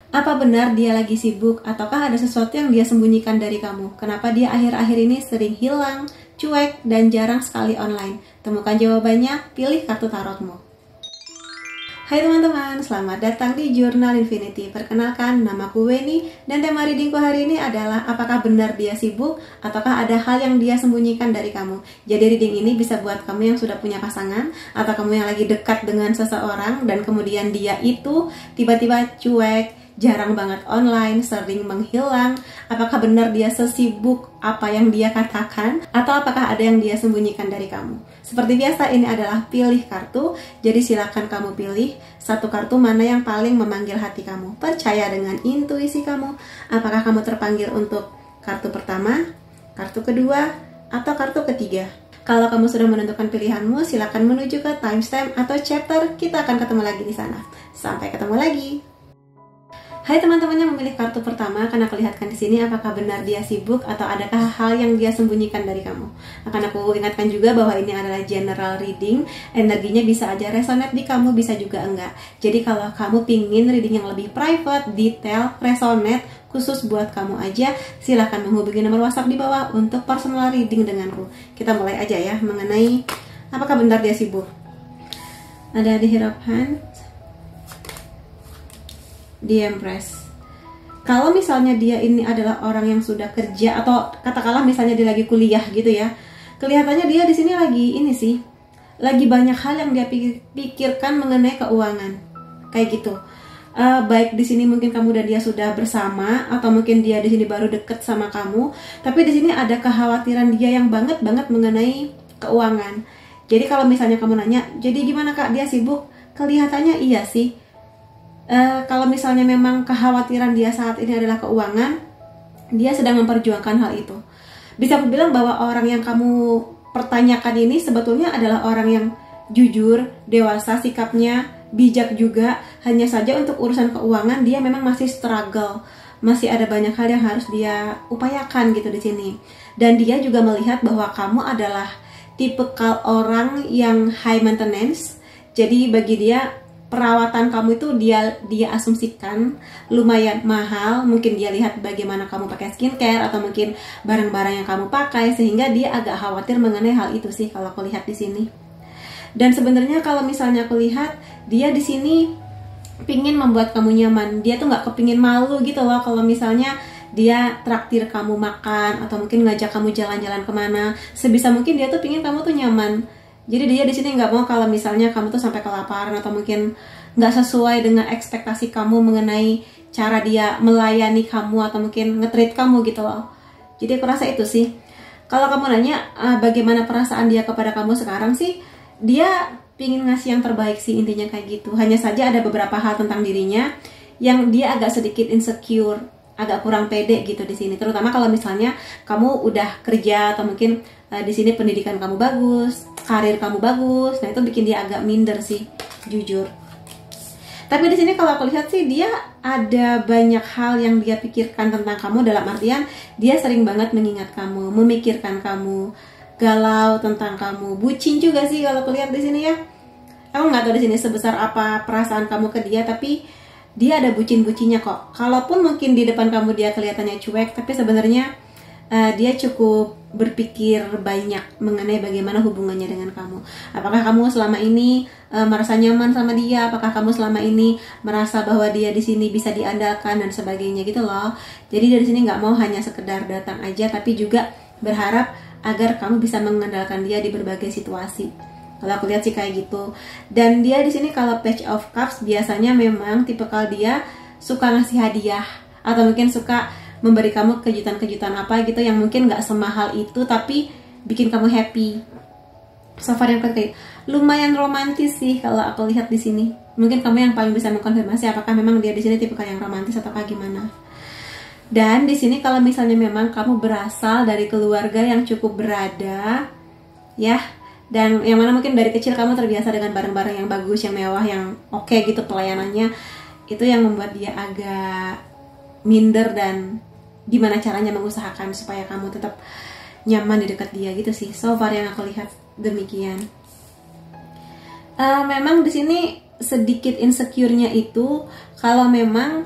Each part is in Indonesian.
Apa benar dia lagi sibuk ataukah ada sesuatu yang dia sembunyikan dari kamu? Kenapa dia akhir-akhir ini sering hilang, cuek, dan jarang sekali online? Temukan jawabannya, pilih kartu tarotmu. Hai teman-teman, selamat datang di Jurnal Infinity. Perkenalkan, namaku Weni dan tema readingku hari ini adalah apakah benar dia sibuk ataukah ada hal yang dia sembunyikan dari kamu. Jadi reading ini bisa buat kamu yang sudah punya pasangan atau kamu yang lagi dekat dengan seseorang dan kemudian dia itu tiba-tiba cuek, jarang banget online, sering menghilang. Apakah benar dia sesibuk apa yang dia katakan atau apakah ada yang dia sembunyikan dari kamu? Seperti biasa, ini adalah pilih kartu. Jadi silakan kamu pilih satu kartu mana yang paling memanggil hati kamu. Percaya dengan intuisi kamu. Apakah kamu terpanggil untuk kartu pertama, kartu kedua, atau kartu ketiga? Kalau kamu sudah menentukan pilihanmu, silakan menuju ke timestamp atau chapter. Kita akan ketemu lagi di sana. Sampai ketemu lagi. Hai teman-teman yang memilih kartu pertama, akan aku lihatkan di sini apakah benar dia sibuk atau adakah hal yang dia sembunyikan dari kamu. Akan aku ingatkan juga bahwa ini adalah general reading, energinya bisa aja resonate di kamu, bisa juga enggak. Jadi kalau kamu pingin reading yang lebih private, detail, resonate, khusus buat kamu aja, silahkan menghubungi nomor WhatsApp di bawah untuk personal reading denganku. Kita mulai aja ya mengenai apakah benar dia sibuk. Ada di Hierophant, di Empress. Kalau misalnya dia ini adalah orang yang sudah kerja atau katakanlah misalnya dia lagi kuliah gitu ya, kelihatannya dia di sini lagi banyak hal yang dia pikirkan mengenai keuangan, kayak gitu. Baik di sini mungkin kamu dan dia sudah bersama atau mungkin dia di sini baru deket sama kamu, tapi di sini ada kekhawatiran dia yang banget mengenai keuangan. Jadi kalau misalnya kamu nanya, jadi gimana kak dia sibuk? Kelihatannya iya sih. Kalau misalnya memang kekhawatiran dia saat ini adalah keuangan, dia sedang memperjuangkan hal itu. Bisa aku bilang bahwa orang yang kamu pertanyakan ini sebetulnya adalah orang yang jujur, dewasa sikapnya, bijak juga. Hanya saja untuk urusan keuangan dia memang masih struggle, masih ada banyak hal yang harus dia upayakan gitu di sini. Dan dia juga melihat bahwa kamu adalah tipikal orang yang high maintenance. Jadi bagi dia perawatan kamu itu dia asumsikan lumayan mahal. Mungkin dia lihat bagaimana kamu pakai skincare atau mungkin barang-barang yang kamu pakai, sehingga dia agak khawatir mengenai hal itu sih kalau aku lihat di sini. Dan sebenarnya kalau misalnya aku lihat dia di sini pingin membuat kamu nyaman. Dia tuh nggak kepingin malu gitu loh kalau misalnya dia traktir kamu makan atau mungkin ngajak kamu jalan-jalan kemana. Sebisa mungkin dia tuh pingin kamu tuh nyaman. Jadi dia di sini nggak mau kalau misalnya kamu tuh sampai kelaparan atau mungkin nggak sesuai dengan ekspektasi kamu mengenai cara dia melayani kamu atau mungkin nge-treat kamu gitu loh. Jadi aku rasa itu sih. Kalau kamu nanya bagaimana perasaan dia kepada kamu sekarang sih, dia pingin ngasih yang terbaik sih, intinya kayak gitu. Hanya saja ada beberapa hal tentang dirinya yang dia agak sedikit insecure, agak kurang pede gitu di sini. Terutama kalau misalnya kamu udah kerja atau mungkin di sini pendidikan kamu bagus, karir kamu bagus, nah itu bikin dia agak minder sih, jujur. Tapi di sini kalau aku lihat sih dia ada banyak hal yang dia pikirkan tentang kamu, dalam artian dia sering banget mengingat kamu, memikirkan kamu, galau tentang kamu, bucin juga sih kalau aku lihat di sini ya. Aku nggak tahu di sini sebesar apa perasaan kamu ke dia, tapi dia ada bucin-bucinnya kok. Kalaupun mungkin di depan kamu dia kelihatannya cuek, tapi sebenarnya dia cukup berpikir banyak mengenai bagaimana hubungannya dengan kamu. Apakah kamu selama ini merasa nyaman sama dia? Apakah kamu selama ini merasa bahwa dia di sini bisa diandalkan dan sebagainya gitu loh. Jadi dari sini nggak mau hanya sekedar datang aja, tapi juga berharap agar kamu bisa mengandalkan dia di berbagai situasi. Kalau aku lihat sih kayak gitu. Dan dia di sini kalau Page of Cups biasanya memang tipikal dia suka ngasih hadiah atau mungkin suka memberi kamu kejutan-kejutan apa gitu yang mungkin nggak semahal itu tapi bikin kamu happy. So far yang kayak lumayan romantis sih kalau aku lihat di sini. Mungkin kamu yang paling bisa mengkonfirmasi apakah memang dia di sini tipikal yang romantis atau gimana. Dan di sini kalau misalnya memang kamu berasal dari keluarga yang cukup berada, ya, dan yang mana mungkin dari kecil kamu terbiasa dengan barang-barang yang bagus, yang mewah, yang oke gitu pelayanannya, itu yang membuat dia agak minder dan gimana caranya mengusahakan supaya kamu tetap nyaman di dekat dia gitu sih. So far yang aku lihat demikian. Memang di sini sedikit insecure-nya itu kalau memang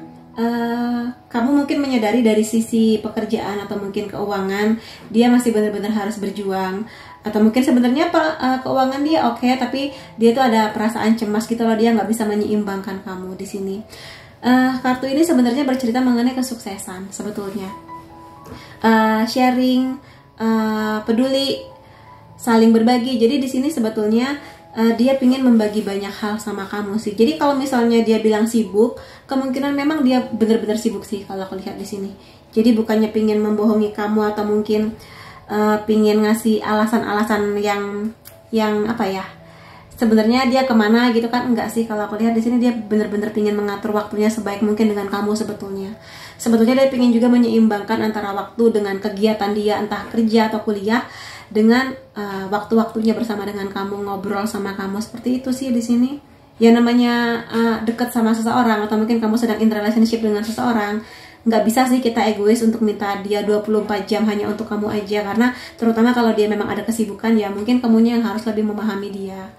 kamu mungkin menyadari dari sisi pekerjaan atau mungkin keuangan dia masih benar-benar harus berjuang, atau mungkin sebenarnya keuangan dia oke, tapi dia tuh ada perasaan cemas gitu loh, dia nggak bisa menyeimbangkan kamu di sini. Kartu ini sebenarnya bercerita mengenai kesuksesan sebetulnya, sharing, peduli, saling berbagi. Jadi di sini sebetulnya dia pingin membagi banyak hal sama kamu sih. Jadi kalau misalnya dia bilang sibuk, kemungkinan memang dia benar-benar sibuk sih kalau aku lihat di sini. Jadi bukannya pingin membohongi kamu atau mungkin pingin ngasih alasan-alasan yang apa ya? Sebenarnya dia kemana gitu kan? Enggak sih, kalau aku lihat di sini dia benar-benar pingin mengatur waktunya sebaik mungkin dengan kamu sebetulnya. Sebetulnya dia pingin juga menyeimbangkan antara waktu dengan kegiatan dia, entah kerja atau kuliah, dengan waktu-waktunya bersama dengan kamu, ngobrol sama kamu, seperti itu sih di sini. Ya namanya dekat sama seseorang atau mungkin kamu sedang in relationship dengan seseorang, nggak bisa sih kita egois untuk minta dia 24 jam hanya untuk kamu aja, karena terutama kalau dia memang ada kesibukan ya mungkin kamunya yang harus lebih memahami dia.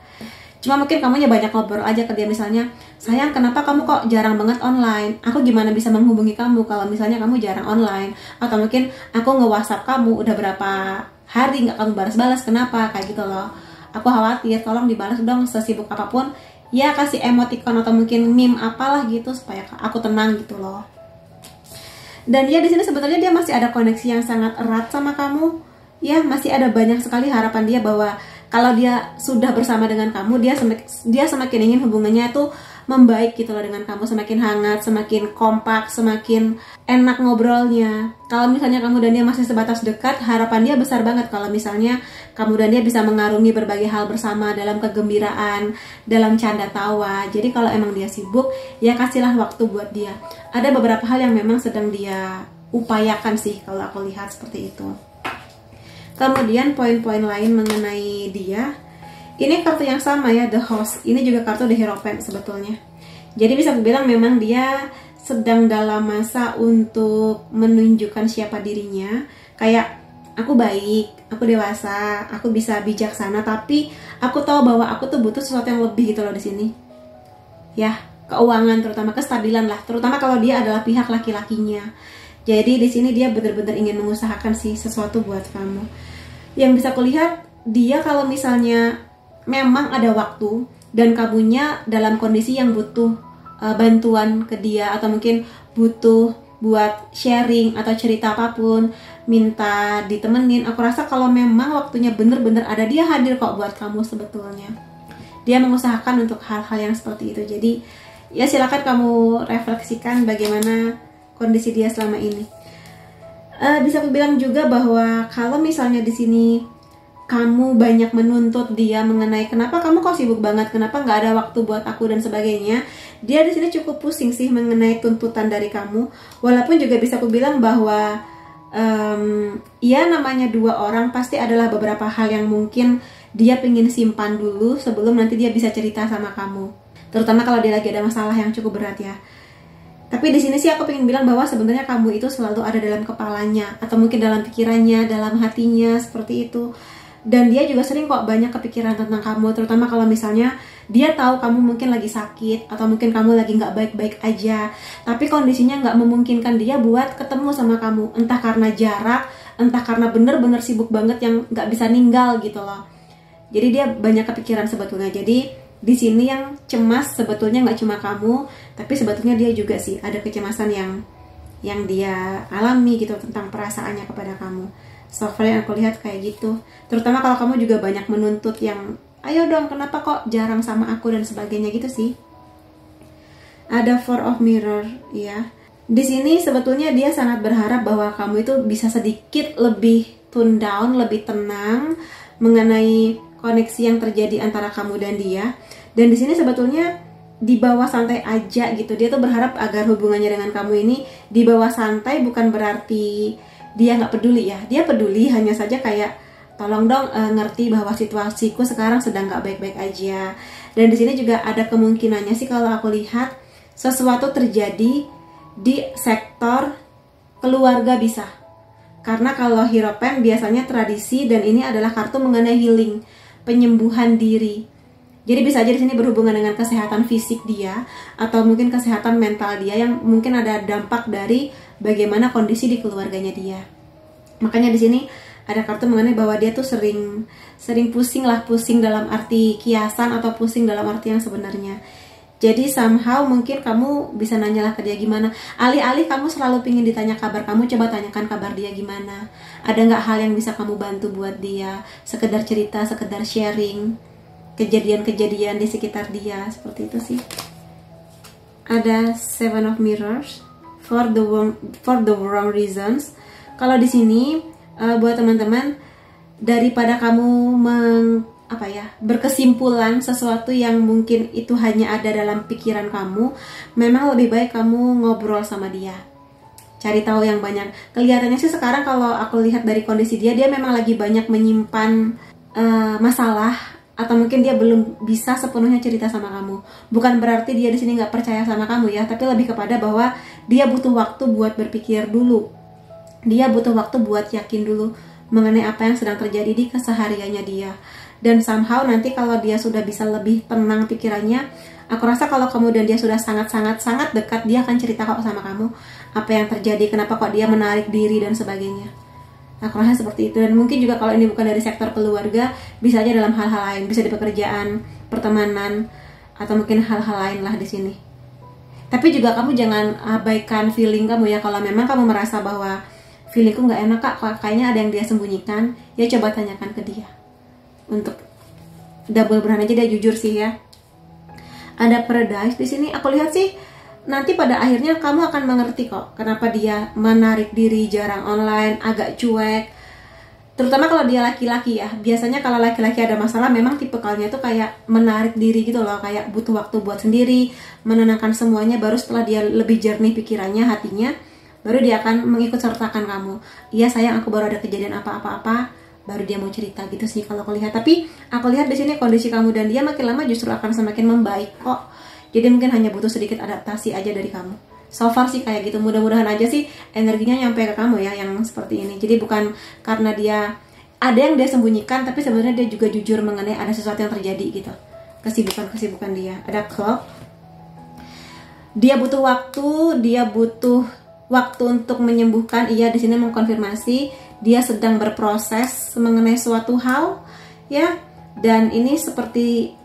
Cuma mungkin kamunya banyak ngobrol aja ke dia, misalnya, sayang kenapa kamu kok jarang banget online, aku gimana bisa menghubungi kamu kalau misalnya kamu jarang online, atau mungkin aku nge-WhatsApp kamu udah berapa hari nggak kamu balas-balas, kenapa, kayak gitu loh, aku khawatir, tolong dibalas dong sesibuk apapun ya, kasih emoticon atau mungkin meme apalah gitu supaya aku tenang gitu loh. Dan dia di sini sebenarnya dia masih ada koneksi yang sangat erat sama kamu ya, masih ada banyak sekali harapan dia bahwa kalau dia sudah bersama dengan kamu, dia semakin ingin hubungannya tuh membaik gitu loh dengan kamu, semakin hangat, semakin kompak, semakin enak ngobrolnya. Kalau misalnya kamu dan dia masih sebatas dekat, harapan dia besar banget kalau misalnya kamu dan dia bisa mengarungi berbagai hal bersama dalam kegembiraan, dalam canda tawa. Jadi kalau emang dia sibuk, ya kasihlah waktu buat dia. Ada beberapa hal yang memang sedang dia upayakan sih kalau aku lihat seperti itu. Kemudian poin-poin lain mengenai dia, ini kartu yang sama ya, The Host. Ini juga kartu The Hierophant sebetulnya. Jadi bisa dibilang memang dia sedang dalam masa untuk menunjukkan siapa dirinya. Kayak, aku baik, aku dewasa, aku bisa bijaksana, tapi aku tahu bahwa aku tuh butuh sesuatu yang lebih gitu loh di sini. Ya, keuangan terutama, kestabilan lah. Terutama kalau dia adalah pihak laki-lakinya. Jadi di sini dia benar-benar ingin mengusahakan sih sesuatu buat kamu. Yang bisa kulihat, dia kalau misalnya memang ada waktu dan kamunya dalam kondisi yang butuh bantuan ke dia, atau mungkin butuh buat sharing atau cerita apapun, minta ditemenin, aku rasa kalau memang waktunya bener-bener ada, dia hadir kok buat kamu sebetulnya. Dia mengusahakan untuk hal-hal yang seperti itu. Jadi ya silakan kamu refleksikan bagaimana kondisi dia selama ini. Bisa aku bilang juga bahwa kalau misalnya di sini kamu banyak menuntut dia mengenai kenapa kamu kok sibuk banget, kenapa nggak ada waktu buat aku dan sebagainya, dia di sini cukup pusing sih mengenai tuntutan dari kamu. Walaupun juga bisa aku bilang bahwa ya namanya dua orang pasti adalah beberapa hal yang mungkin dia pengen simpan dulu sebelum nanti dia bisa cerita sama kamu. Terutama kalau dia lagi ada masalah yang cukup berat ya. Tapi di sini sih aku pengen bilang bahwa sebenarnya kamu itu selalu ada dalam kepalanya, atau mungkin dalam pikirannya, dalam hatinya, seperti itu. Dan dia juga sering kok banyak kepikiran tentang kamu, terutama kalau misalnya dia tahu kamu mungkin lagi sakit, atau mungkin kamu lagi nggak baik-baik aja, tapi kondisinya nggak memungkinkan dia buat ketemu sama kamu, entah karena jarak, entah karena bener-bener sibuk banget yang nggak bisa ninggal gitu loh. Jadi dia banyak kepikiran sebetulnya. Jadi di sini yang cemas sebetulnya nggak cuma kamu, tapi sebetulnya dia juga sih ada kecemasan yang dia alami gitu tentang perasaannya kepada kamu. So far yang aku lihat kayak gitu. Terutama kalau kamu juga banyak menuntut yang, ayo dong kenapa kok jarang sama aku dan sebagainya gitu sih. Ada Four of Mirror ya. Di sini sebetulnya dia sangat berharap bahwa kamu itu bisa sedikit lebih tune down, lebih tenang mengenai koneksi yang terjadi antara kamu dan dia. Dan di sini sebetulnya di bawah santai aja gitu. Dia tuh berharap agar hubungannya dengan kamu ini di bawah santai, bukan berarti dia nggak peduli ya. Dia peduli, hanya saja kayak tolong dong ngerti bahwa situasiku sekarang sedang nggak baik-baik aja. Dan di sini juga ada kemungkinannya sih kalau aku lihat sesuatu terjadi di sektor keluarga bisa. Karena kalau Hierophant biasanya tradisi, dan ini adalah kartu mengenai healing, penyembuhan diri. Jadi bisa aja di sini berhubungan dengan kesehatan fisik dia atau mungkin kesehatan mental dia yang mungkin ada dampak dari bagaimana kondisi di keluarganya dia. Makanya di sini ada kartu mengenai bahwa dia tuh sering pusing dalam arti kiasan atau pusing dalam arti yang sebenarnya. Jadi somehow mungkin kamu bisa nanyalah ke dia gimana. Alih-alih kamu selalu pingin ditanya kabar kamu, coba tanyakan kabar dia gimana. Ada nggak hal yang bisa kamu bantu buat dia? Sekedar cerita, sekedar sharing kejadian-kejadian di sekitar dia, seperti itu sih. Ada Seven of Mirrors for the wrong reasons. Kalau di sini buat teman-teman, daripada kamu berkesimpulan sesuatu yang mungkin itu hanya ada dalam pikiran kamu, memang lebih baik kamu ngobrol sama dia, cari tahu yang banyak. Kelihatannya sih sekarang kalau aku lihat dari kondisi dia memang lagi banyak menyimpan masalah, atau mungkin dia belum bisa sepenuhnya cerita sama kamu. Bukan berarti dia di sini nggak percaya sama kamu ya, tapi lebih kepada bahwa dia butuh waktu buat berpikir dulu, dia butuh waktu buat yakin dulu mengenai apa yang sedang terjadi di kesehariannya dia. Dan somehow nanti kalau dia sudah bisa lebih tenang pikirannya, aku rasa kalau kamu dan dia sudah sangat dekat, dia akan cerita kok sama kamu apa yang terjadi, kenapa kok dia menarik diri dan sebagainya. Aku rasa seperti itu. Dan mungkin juga kalau ini bukan dari sektor keluarga, bisa aja dalam hal-hal lain, bisa di pekerjaan, pertemanan, atau mungkin hal-hal lain lah di sini. Tapi juga kamu jangan abaikan feeling kamu ya. Kalau memang kamu merasa bahwa feelingku nggak enak kak, kayaknya ada yang dia sembunyikan, ya coba tanyakan ke dia. Untuk double beran aja, dia jujur sih ya. Ada Paradise di sini. Aku lihat sih nanti pada akhirnya kamu akan mengerti kok kenapa dia menarik diri, jarang online, agak cuek. Terutama kalau dia laki-laki ya. Biasanya kalau laki-laki ada masalah memang tipikalnya tuh kayak menarik diri gitu loh, kayak butuh waktu buat sendiri, menenangkan semuanya, baru setelah dia lebih jernih pikirannya, hatinya, baru dia akan mengikut sertakan kamu. Iya sayang, aku baru ada kejadian apa-apa, baru dia mau cerita gitu sih kalau aku lihat. Tapi aku lihat di sini kondisi kamu dan dia makin lama justru akan semakin membaik kok. Jadi mungkin hanya butuh sedikit adaptasi aja dari kamu. So far sih kayak gitu. Mudah-mudahan aja sih energinya nyampe ke kamu ya yang seperti ini. Jadi bukan karena dia ada yang dia sembunyikan, tapi sebenarnya dia juga jujur mengenai ada sesuatu yang terjadi gitu. Kesibukan dia. Ada Clock. Dia butuh waktu untuk menyembuhkan. Iya, di sini mengkonfirmasi dia sedang berproses mengenai suatu hal ya. Dan ini seperti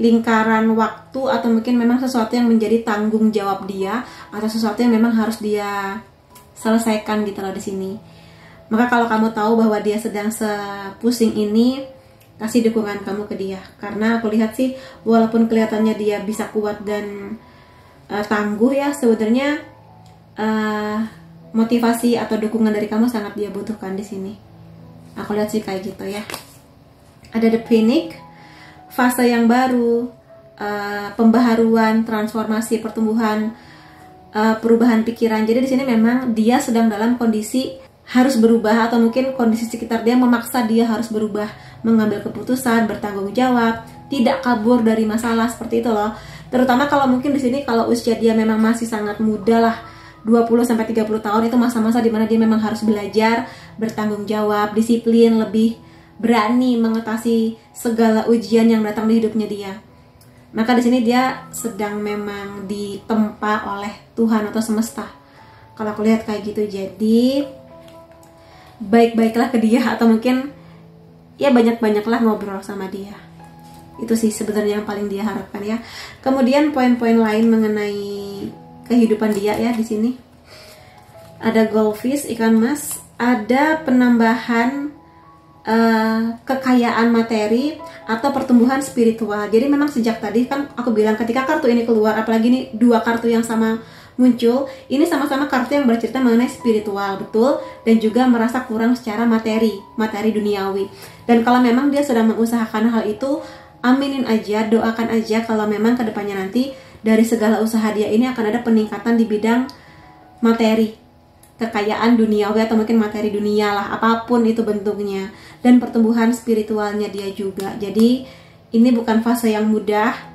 lingkaran waktu, atau mungkin memang sesuatu yang menjadi tanggung jawab dia, atau sesuatu yang memang harus dia selesaikan gitu loh di sini. Maka kalau kamu tahu bahwa dia sedang sepusing ini, kasih dukungan kamu ke dia. Karena aku lihat sih walaupun kelihatannya dia bisa kuat dan tangguh ya, sebenarnya motivasi atau dukungan dari kamu sangat dia butuhkan di sini. Aku lihat sih kayak gitu ya. Ada The Phoenix, fase yang baru, pembaharuan, transformasi, pertumbuhan, perubahan pikiran. Jadi di sini memang dia sedang dalam kondisi harus berubah, atau mungkin kondisi sekitar dia memaksa dia harus berubah, mengambil keputusan, bertanggung jawab, tidak kabur dari masalah, seperti itu loh. Terutama kalau mungkin di sini kalau usia dia memang masih sangat muda lah, 20-30 tahun, itu masa-masa dimana dia memang harus belajar, bertanggung jawab, disiplin, lebih berani mengatasi segala ujian yang datang di hidupnya dia. Maka di sini dia sedang memang ditempa oleh Tuhan atau semesta. Kalau aku lihat kayak gitu. Jadi baik-baiklah ke dia, atau mungkin ya banyak-banyaklah ngobrol sama dia. Itu sih sebenarnya yang paling dia harapkan ya. Kemudian poin-poin lain mengenai kehidupan dia ya di sini. Ada Goldfish, ikan mas, ada penambahan kekayaan materi atau pertumbuhan spiritual. Jadi memang sejak tadi kan aku bilang ketika kartu ini keluar, apalagi nih dua kartu yang sama muncul, ini sama-sama kartu yang bercerita mengenai spiritual, betul, dan juga merasa kurang secara materi duniawi. Dan kalau memang dia sedang mengusahakan hal itu, aminin aja, doakan aja kalau memang kedepannya nanti dari segala usaha dia ini akan ada peningkatan di bidang materi, kekayaan duniawi atau mungkin materi dunia lah, apapun itu bentuknya, dan pertumbuhan spiritualnya dia juga. Jadi ini bukan fase yang mudah.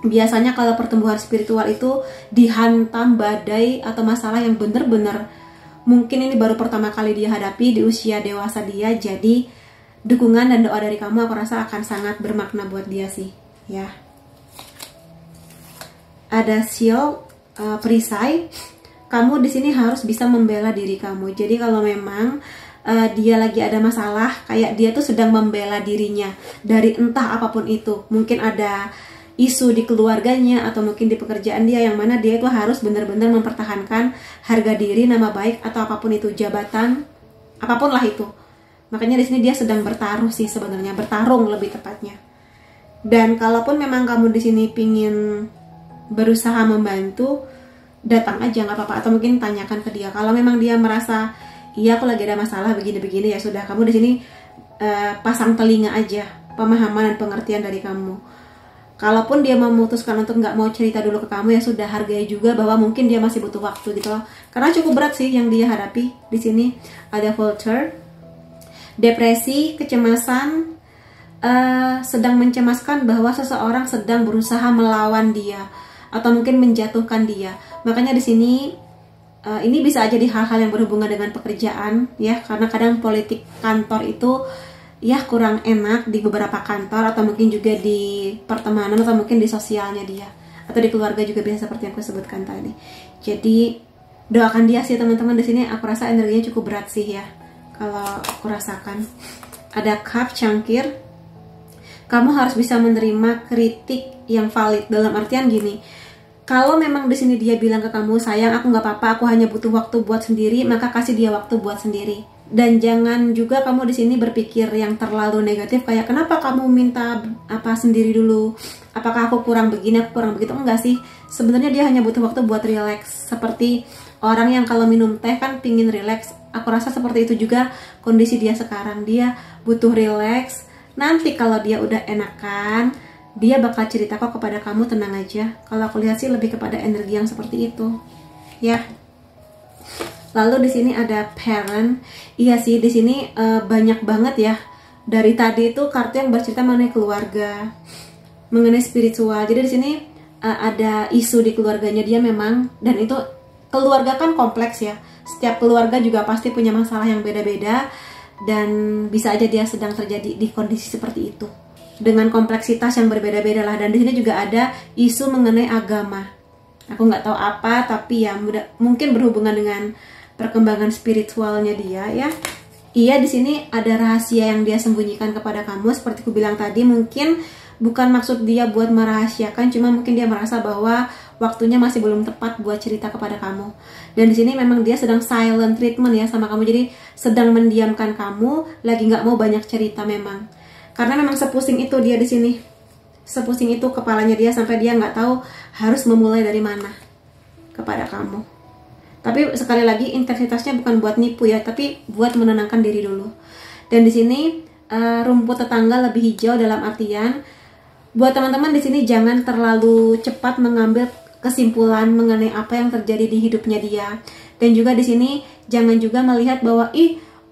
Biasanya kalau pertumbuhan spiritual itu dihantam badai atau masalah yang bener-bener mungkin ini baru pertama kali dia hadapi di usia dewasa dia. Jadi dukungan dan doa dari kamu aku rasa akan sangat bermakna buat dia sih. ya. Ada shield, perisai. Kamu di sini harus bisa membela diri kamu. Jadi kalau memang dia lagi ada masalah, kayak dia tuh sedang membela dirinya dari entah apapun itu. Mungkin ada isu di keluarganya atau mungkin di pekerjaan dia, yang mana dia itu harus benar-benar mempertahankan harga diri, nama baik, atau apapun itu, jabatan, apapun lah itu. Makanya di sini dia sedang bertaruh sih sebenarnya, bertarung lebih tepatnya. Dan kalaupun memang kamu di sini pingin berusaha membantu, datang aja nggak apa-apa, atau mungkin tanyakan ke dia. Kalau memang dia merasa iya aku lagi ada masalah begini-begini, ya sudah, kamu di sini pasang telinga aja, pemahaman dan pengertian dari kamu. Kalaupun dia memutuskan untuk nggak mau cerita dulu ke kamu, ya sudah, hargai juga bahwa mungkin dia masih butuh waktu gitu loh. Karena cukup berat sih yang dia hadapi. Di sini ada vulture, depresi, kecemasan, sedang mencemaskan bahwa seseorang sedang berusaha melawan dia atau mungkin menjatuhkan dia. Makanya di sini ini bisa aja di hal-hal yang berhubungan dengan pekerjaan, ya, karena kadang politik kantor itu ya kurang enak di beberapa kantor, atau mungkin juga di pertemanan, atau mungkin di sosialnya dia, atau di keluarga juga bisa seperti yang aku sebutkan tadi. Jadi doakan dia sih teman-teman. Di sini aku rasa energinya cukup berat sih ya, kalau aku rasakan. Ada cup, cangkir. Kamu harus bisa menerima kritik yang valid, dalam artian gini. Kalau memang di sini dia bilang ke kamu, sayang aku nggak apa-apa, aku hanya butuh waktu buat sendiri, maka kasih dia waktu buat sendiri. Dan jangan juga kamu di sini berpikir yang terlalu negatif, kayak kenapa kamu minta apa sendiri dulu, apakah aku kurang begini, aku kurang begitu. Enggak sih, sebenarnya dia hanya butuh waktu buat relax. Seperti orang yang kalau minum teh kan pingin relax. Aku rasa seperti itu juga kondisi dia sekarang, dia butuh relax. Nanti kalau dia udah enakan, dia bakal cerita kok kepada kamu, tenang aja. Kalau aku lihat sih lebih kepada energi yang seperti itu, ya. Lalu di sini ada parent. Iya sih, di sini banyak banget ya. Dari tadi itu kartu yang bercerita mengenai keluarga, mengenai spiritual. Jadi di sini ada isu di keluarganya dia memang, dan itu keluarga kan kompleks ya. Setiap keluarga juga pasti punya masalah yang beda-beda, dan bisa aja dia sedang terjadi di kondisi seperti itu dengan kompleksitas yang berbeda-beda lah. Dan di sini juga ada isu mengenai agama. Aku nggak tahu apa, tapi ya mungkin berhubungan dengan perkembangan spiritualnya dia ya. Iya, di sini ada rahasia yang dia sembunyikan kepada kamu. Seperti aku bilang tadi, mungkin bukan maksud dia buat merahasiakan, cuma mungkin dia merasa bahwa waktunya masih belum tepat buat cerita kepada kamu. Dan di sini memang dia sedang silent treatment ya sama kamu. Jadi sedang mendiamkan kamu, lagi nggak mau banyak cerita memang. Karena memang sepusing itu dia di sini. Sepusing itu kepalanya dia sampai dia nggak tahu harus memulai dari mana kepada kamu. Tapi sekali lagi intensitasnya bukan buat nipu ya, tapi buat menenangkan diri dulu. Dan di sini rumput tetangga lebih hijau, dalam artian buat teman-teman di sini jangan terlalu cepat mengambil kesimpulan mengenai apa yang terjadi di hidupnya dia. Dan juga di sini jangan juga melihat bahwa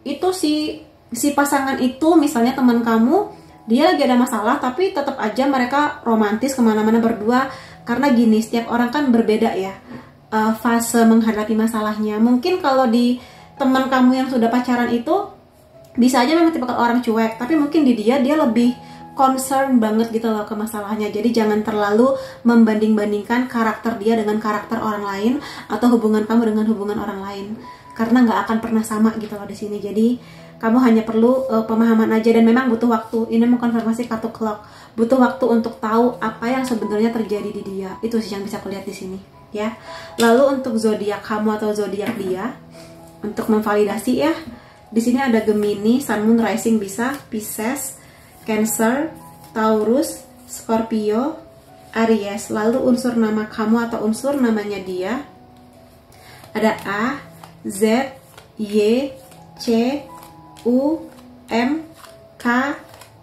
itu si pasangan itu, misalnya teman kamu, dia lagi ada masalah tapi tetap aja mereka romantis kemana-mana berdua. Karena gini, setiap orang kan berbeda ya fase menghadapi masalahnya. Mungkin kalau di teman kamu yang sudah pacaran itu bisa aja memang tipe orang cuek, tapi mungkin di dia lebih concern banget gitu loh ke masalahnya. Jadi jangan terlalu membanding-bandingkan karakter dia dengan karakter orang lain, atau hubungan kamu dengan hubungan orang lain, karena nggak akan pernah sama gitu loh di sini. Jadi kamu hanya perlu pemahaman aja, dan memang butuh waktu. Ini mengkonfirmasi kartu clock, butuh waktu untuk tahu apa yang sebenarnya terjadi di dia. Itu sih yang bisa aku lihat di sini ya. Lalu untuk zodiak kamu atau zodiak dia, untuk memvalidasi ya, di sini ada Gemini, Sun, Moon, Rising bisa, Pisces, Cancer, Taurus, Scorpio, Aries. Lalu unsur nama kamu atau unsur namanya dia ada A, Z, Y, C, U, M, K,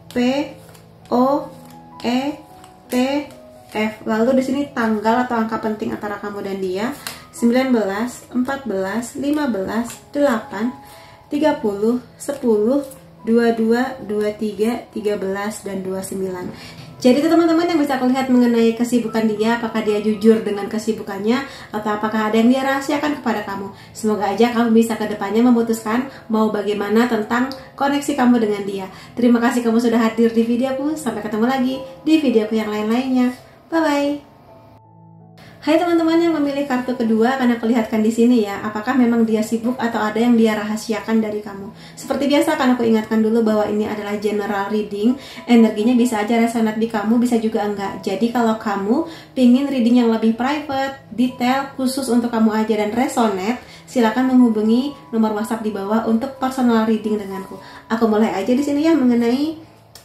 P, O, E, T, F. Lalu di sini tanggal atau angka penting antara kamu dan dia 19, 14, 15, 8, 30, 10, 22, 23, 13, dan 29. Jadi itu teman-teman yang bisa aku lihat mengenai kesibukan dia, apakah dia jujur dengan kesibukannya atau apakah ada yang dia rahasiakan kepada kamu. Semoga aja kamu bisa ke depannya memutuskan mau bagaimana tentang koneksi kamu dengan dia. Terima kasih kamu sudah hadir di videoku. Sampai ketemu lagi di videoku yang lain-lainnya. Bye bye. Hai teman-teman yang memilih kartu kedua, akan aku lihatkan di sini ya, apakah memang dia sibuk atau ada yang dia rahasiakan dari kamu. Seperti biasa akan aku ingatkan dulu bahwa ini adalah general reading, energinya bisa aja resonate di kamu, bisa juga enggak. Jadi kalau kamu pingin reading yang lebih private, detail, khusus untuk kamu aja dan resonate, silakan menghubungi nomor WhatsApp di bawah untuk personal reading denganku. Aku mulai aja di sini ya mengenai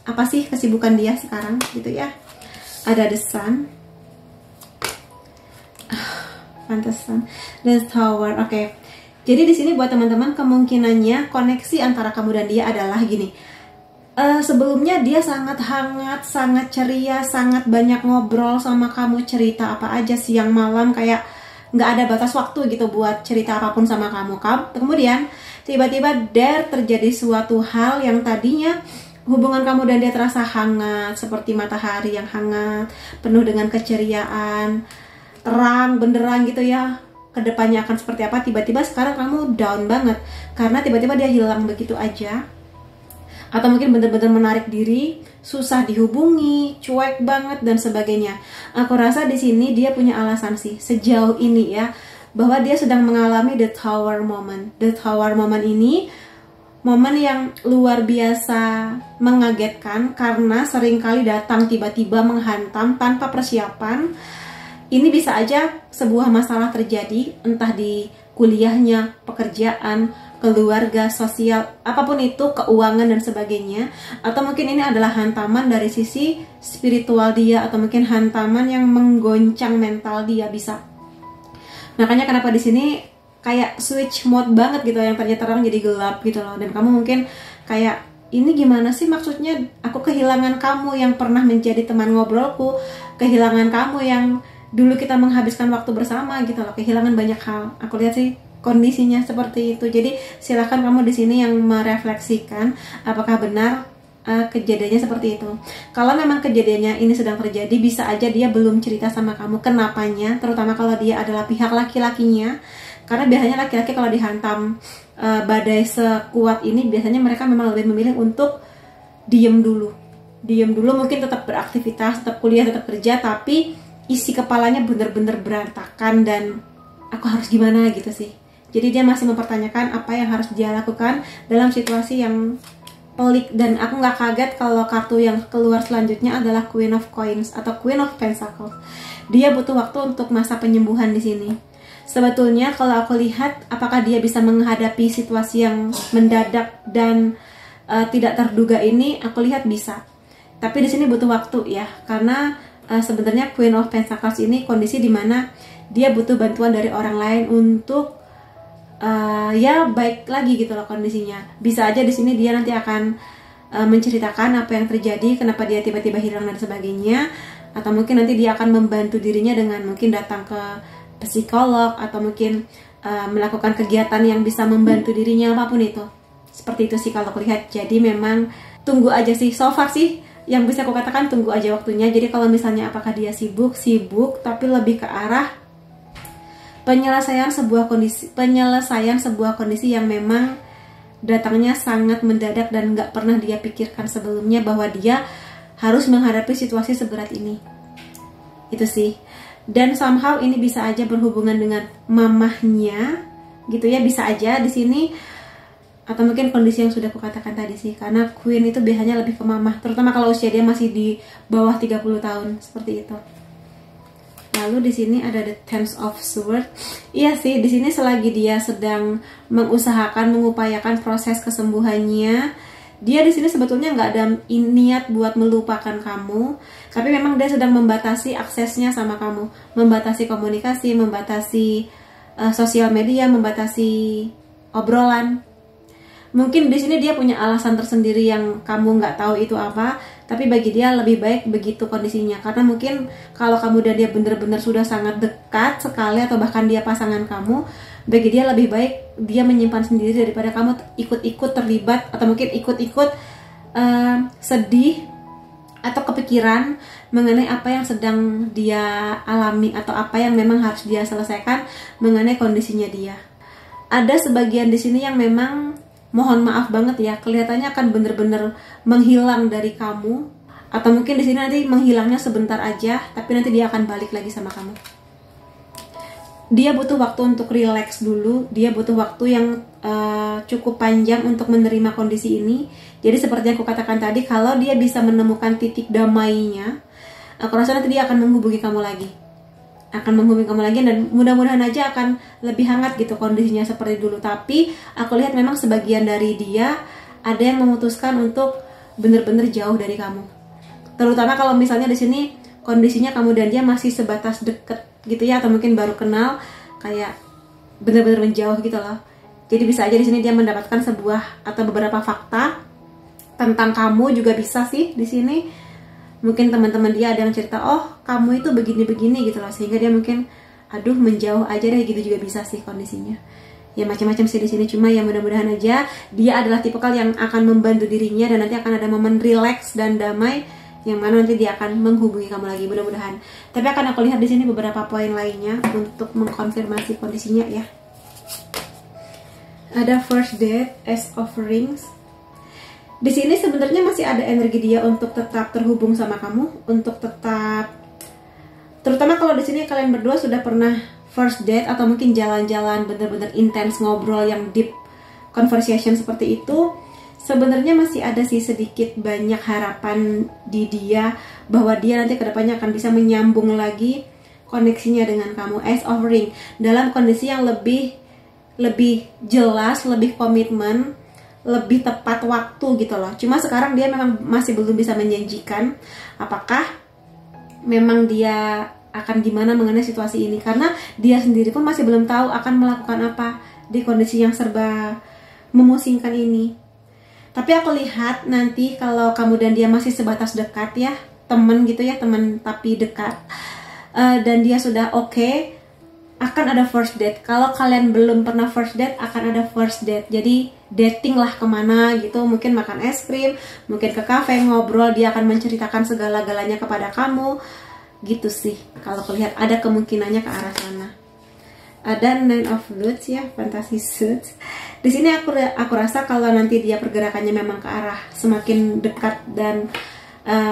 apa sih kesibukan dia sekarang gitu ya. Ada The Sun. Pantesan The Tower. Oke. Jadi di sini buat teman-teman kemungkinannya koneksi antara kamu dan dia adalah gini. Sebelumnya dia sangat hangat, sangat ceria, sangat banyak ngobrol sama kamu, cerita apa aja siang malam, kayak nggak ada batas waktu gitu buat cerita apapun sama kamu. Kemudian tiba-tiba terjadi suatu hal yang tadinya hubungan kamu dan dia terasa hangat, seperti matahari yang hangat, penuh dengan keceriaan, terang benderang gitu ya, kedepannya akan seperti apa. Tiba-tiba sekarang kamu down banget karena tiba-tiba dia hilang begitu aja, atau mungkin bener-bener menarik diri, susah dihubungi, cuek banget dan sebagainya. Aku rasa di sini dia punya alasan sih sejauh ini ya, bahwa dia sedang mengalami the tower moment. The tower moment ini momen yang luar biasa mengagetkan karena seringkali datang tiba-tiba menghantam tanpa persiapan. Ini bisa aja sebuah masalah terjadi, entah di kuliahnya, pekerjaan, keluarga, sosial, apapun itu, keuangan dan sebagainya. Atau mungkin ini adalah hantaman dari sisi spiritual dia, atau mungkin hantaman yang menggoncang mental dia bisa. Makanya kenapa di sini kayak switch mode banget gitu, yang ternyata terang jadi gelap gitu loh. Dan kamu mungkin kayak, ini gimana sih maksudnya? Aku kehilangan kamu yang pernah menjadi teman ngobrolku, kehilangan kamu yang dulu kita menghabiskan waktu bersama gitu loh, kehilangan banyak hal. Aku lihat sih kondisinya seperti itu. Jadi silakan kamu di sini yang merefleksikan apakah benar kejadiannya seperti itu. Kalau memang kejadiannya ini sedang terjadi, bisa aja dia belum cerita sama kamu kenapanya, terutama kalau dia adalah pihak laki-lakinya. Karena biasanya laki-laki kalau dihantam badai sekuat ini, biasanya mereka memang lebih memilih untuk diem dulu, mungkin tetap beraktivitas, tetap kuliah, tetap kerja, tapi isi kepalanya bener-bener berantakan dan aku harus gimana gitu sih. Jadi dia masih mempertanyakan apa yang harus dia lakukan dalam situasi yang pelik. Dan aku nggak kaget kalau kartu yang keluar selanjutnya adalah Queen of Coins atau Queen of Pentacles. Dia butuh waktu untuk masa penyembuhan di sini. Sebetulnya kalau aku lihat apakah dia bisa menghadapi situasi yang mendadak dan tidak terduga ini, aku lihat bisa. Tapi di sini butuh waktu ya, karena sebenarnya Queen of Pentacles ini kondisi dimana dia butuh bantuan dari orang lain untuk ya baik lagi gitu loh kondisinya. Bisa aja di sini dia nanti akan menceritakan apa yang terjadi, kenapa dia tiba-tiba hilang dan sebagainya, atau mungkin nanti dia akan membantu dirinya dengan mungkin datang ke psikolog atau mungkin melakukan kegiatan yang bisa membantu dirinya, apapun itu. Seperti itu sih kalau aku lihat. Jadi memang tunggu aja sih, so far sih yang bisa aku katakan tunggu aja waktunya. Jadi kalau misalnya apakah dia sibuk, tapi lebih ke arah penyelesaian sebuah kondisi yang memang datangnya sangat mendadak dan nggak pernah dia pikirkan sebelumnya bahwa dia harus menghadapi situasi seberat ini. Itu sih. Dan somehow ini bisa aja berhubungan dengan mamahnya gitu ya, bisa aja di sini. Atau mungkin kondisi yang sudah aku katakan tadi sih, karena Queen itu biasanya lebih ke mamah, terutama kalau usia dia masih di bawah 30 tahun, seperti itu. Lalu di sini ada the Ten of Swords. Iya sih, di sini selagi dia sedang mengupayakan proses kesembuhannya, dia di sini sebetulnya nggak ada niat buat melupakan kamu, tapi memang dia sedang membatasi aksesnya sama kamu, membatasi komunikasi, membatasi sosial media, membatasi obrolan. Mungkin di sini dia punya alasan tersendiri yang kamu nggak tahu itu apa, tapi bagi dia lebih baik begitu kondisinya. Karena mungkin kalau kamu dan dia benar-benar sudah sangat dekat sekali, atau bahkan dia pasangan kamu, bagi dia lebih baik dia menyimpan sendiri daripada kamu ikut-ikut terlibat, atau mungkin ikut-ikut sedih atau kepikiran mengenai apa yang sedang dia alami atau apa yang memang harus dia selesaikan mengenai kondisinya dia. Ada sebagian di sini yang memang mohon maaf banget ya, kelihatannya akan bener-bener menghilang dari kamu, atau mungkin di sini nanti menghilangnya sebentar aja, tapi nanti dia akan balik lagi sama kamu. Dia butuh waktu untuk relax dulu, dia butuh waktu yang cukup panjang untuk menerima kondisi ini. Jadi seperti yang aku katakan tadi, kalau dia bisa menemukan titik damainya, aku rasa nanti dia akan menghubungi kamu lagi. Dan mudah-mudahan aja akan lebih hangat gitu kondisinya seperti dulu. Tapi aku lihat memang sebagian dari dia ada yang memutuskan untuk bener-bener jauh dari kamu. Terutama kalau misalnya di sini kondisinya kamu dan dia masih sebatas deket gitu ya, atau mungkin baru kenal, kayak bener-bener menjauh gitu loh. Jadi bisa aja di sini dia mendapatkan sebuah atau beberapa fakta tentang kamu juga bisa sih di sini. Mungkin teman-teman dia ada yang cerita, oh kamu itu begini-begini gitu loh, sehingga dia mungkin aduh menjauh aja deh gitu, juga bisa sih kondisinya. Ya macam-macam sih di sini, cuma ya mudah-mudahan aja dia adalah tipikal yang akan membantu dirinya dan nanti akan ada momen relax dan damai yang mana nanti dia akan menghubungi kamu lagi, mudah-mudahan. Tapi akan aku lihat di sini beberapa poin lainnya untuk mengkonfirmasi kondisinya ya. Ada first date, Ace of Rings. Di sini sebenarnya masih ada energi dia untuk tetap terhubung sama kamu, untuk tetap, terutama kalau di sini kalian berdua sudah pernah first date atau mungkin jalan-jalan bener-bener intens, ngobrol yang deep conversation seperti itu. Sebenarnya masih ada sih sedikit banyak harapan di dia bahwa dia nanti kedepannya akan bisa menyambung lagi koneksinya dengan kamu. Ace of Ring dalam kondisi yang lebih jelas, lebih komitmen, lebih tepat waktu gitu loh. Cuma sekarang dia memang masih belum bisa menjanjikan apakah memang dia akan gimana mengenai situasi ini, karena dia sendiri pun masih belum tahu akan melakukan apa di kondisi yang serba memusingkan ini. Tapi aku lihat nanti kalau kamu dan dia masih sebatas dekat ya, temen gitu ya, temen tapi dekat, dan dia sudah oke, akan ada first date. Kalau kalian belum pernah first date, akan ada first date. Jadi dating lah kemana gitu, mungkin makan es krim, mungkin ke cafe, ngobrol, dia akan menceritakan segala-galanya kepada kamu gitu sih. Kalau lihat ada kemungkinannya ke arah sana. Ada Nine of Wands ya, Fantasy Suits. Di sini aku rasa kalau nanti dia pergerakannya memang ke arah semakin dekat dan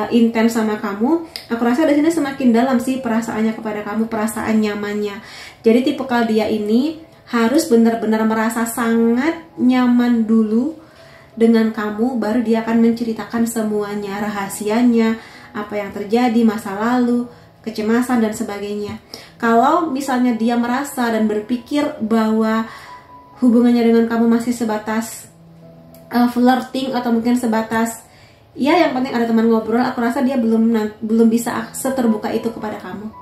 intens sama kamu, aku rasa di sini semakin dalam sih perasaannya kepada kamu, perasaan nyamannya. Jadi tipikal dia ini harus benar-benar merasa sangat nyaman dulu dengan kamu, baru dia akan menceritakan semuanya, rahasianya, apa yang terjadi, masa lalu, kecemasan dan sebagainya. Kalau misalnya dia merasa dan berpikir bahwa hubungannya dengan kamu masih sebatas flirting atau mungkin sebatas ya yang penting ada teman ngobrol, aku rasa dia belum bisa seterbuka itu kepada kamu.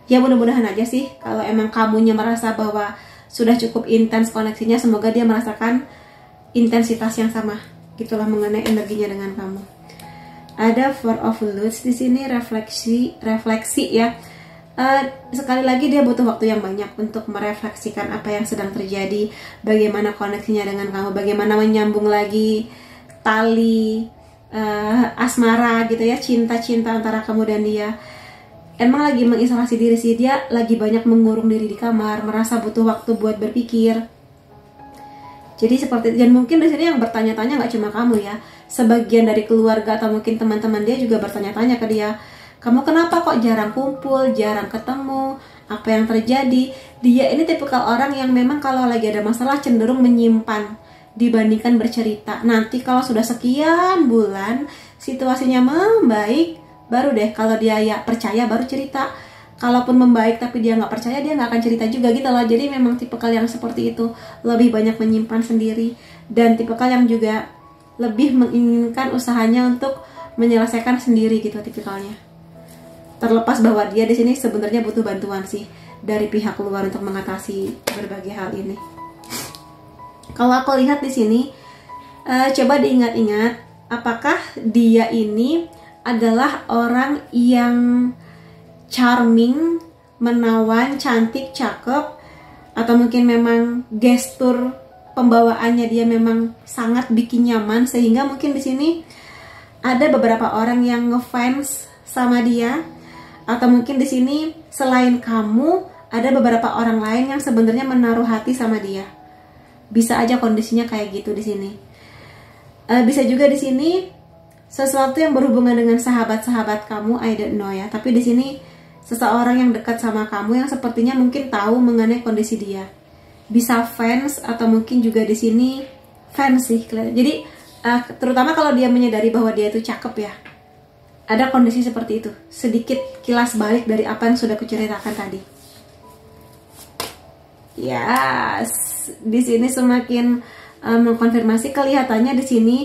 Ya mudah-mudahan aja sih kalau emang kamunya merasa bahwa sudah cukup intens koneksinya, semoga dia merasakan intensitas yang sama gitulah mengenai energinya dengan kamu. Ada Four of Wands di sini, refleksi ya. Sekali lagi dia butuh waktu yang banyak untuk merefleksikan apa yang sedang terjadi, bagaimana koneksinya dengan kamu, bagaimana menyambung lagi tali asmara gitu ya, cinta-cinta antara kamu dan dia. Emang lagi mengisolasi diri sih, dia lagi banyak mengurung diri di kamar, merasa butuh waktu buat berpikir. Jadi seperti, dan mungkin di sini yang bertanya-tanya nggak cuma kamu ya, sebagian dari keluarga atau mungkin teman-teman dia juga bertanya-tanya ke dia, kamu kenapa kok jarang kumpul, jarang ketemu, apa yang terjadi? Dia ini tipikal orang yang memang kalau lagi ada masalah cenderung menyimpan dibandingkan bercerita. Nanti kalau sudah sekian bulan situasinya membaik, baru deh kalau dia ya percaya baru cerita. Kalaupun membaik tapi dia nggak percaya, dia nggak akan cerita juga gitu loh. Jadi memang tipikal yang seperti itu, lebih banyak menyimpan sendiri, dan tipikal yang juga lebih menginginkan usahanya untuk menyelesaikan sendiri gitu tipikalnya. Terlepas bahwa dia di sini sebenarnya butuh bantuan sih dari pihak luar untuk mengatasi berbagai hal ini. Kalau aku lihat di sini, coba diingat-ingat, apakah dia ini adalah orang yang charming, menawan, cantik, cakep, atau mungkin memang gestur pembawaannya dia memang sangat bikin nyaman, sehingga mungkin di sini ada beberapa orang yang ngefans sama dia, atau mungkin di sini selain kamu ada beberapa orang lain yang sebenarnya menaruh hati sama dia. Bisa aja kondisinya kayak gitu di sini. Bisa juga di sini sesuatu yang berhubungan dengan sahabat-sahabat kamu, I don't know ya. Tapi di sini seseorang yang dekat sama kamu yang sepertinya mungkin tahu mengenai kondisi dia. Bisa fans atau mungkin juga di sini fans sih. Jadi terutama kalau dia menyadari bahwa dia itu cakep ya. Ada kondisi seperti itu. Sedikit kilas balik dari apa yang sudah kuceritakan tadi. Yes, di sini semakin mengkonfirmasi, kelihatannya di sini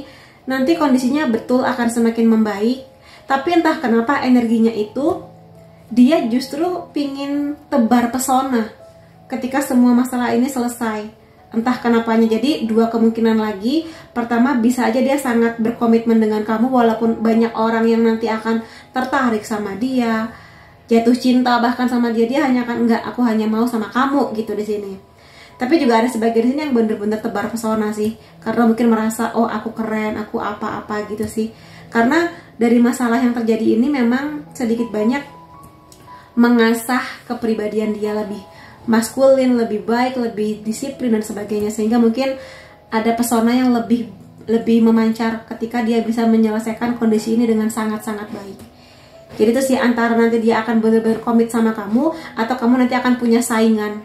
nanti kondisinya betul akan semakin membaik. Tapi entah kenapa energinya itu dia justru pingin tebar pesona ketika semua masalah ini selesai. Entah kenapanya. Jadi dua kemungkinan lagi. Pertama, bisa aja dia sangat berkomitmen dengan kamu walaupun banyak orang yang nanti akan tertarik sama dia, jatuh cinta bahkan sama dia. Dia hanya akan, enggak, aku hanya mau sama kamu gitu di sini. Tapi juga ada sebagian di sini yang bener-bener tebar pesona sih, karena mungkin merasa oh aku keren, aku apa-apa gitu sih. Karena dari masalah yang terjadi ini memang sedikit banyak mengasah kepribadian dia lebih maskulin, lebih baik, lebih disiplin dan sebagainya, sehingga mungkin ada pesona yang lebih memancar ketika dia bisa menyelesaikan kondisi ini dengan sangat-sangat baik. Jadi itu sih, antara nanti dia akan benar-benar komit sama kamu atau kamu nanti akan punya saingan.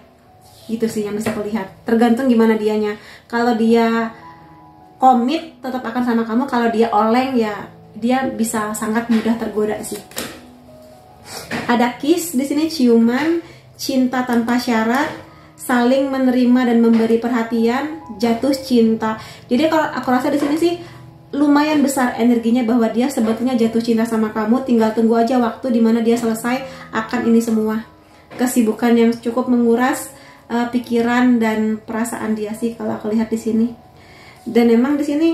Gitu sih yang bisa aku lihat. Tergantung gimana dianya. Kalau dia komit tetap akan sama kamu, kalau dia oleng ya dia bisa sangat mudah tergoda sih. Ada kiss di sini, ciuman, cinta tanpa syarat, saling menerima dan memberi perhatian, jatuh cinta. Jadi kalau aku rasa di sini sih lumayan besar energinya bahwa dia sebetulnya jatuh cinta sama kamu. Tinggal tunggu aja waktu dimana dia selesai akan ini semua. Kesibukan yang cukup menguras pikiran dan perasaan dia sih kalau aku lihat di sini. Dan emang di sini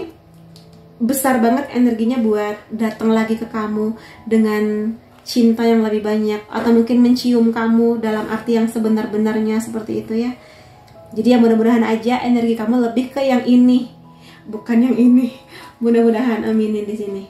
besar banget energinya buat datang lagi ke kamu dengan cinta yang lebih banyak, atau mungkin mencium kamu dalam arti yang sebenar-benarnya seperti itu ya. Jadi ya mudah-mudahan aja energi kamu lebih ke yang ini, bukan yang ini. Mudah-mudahan, aminin di sini.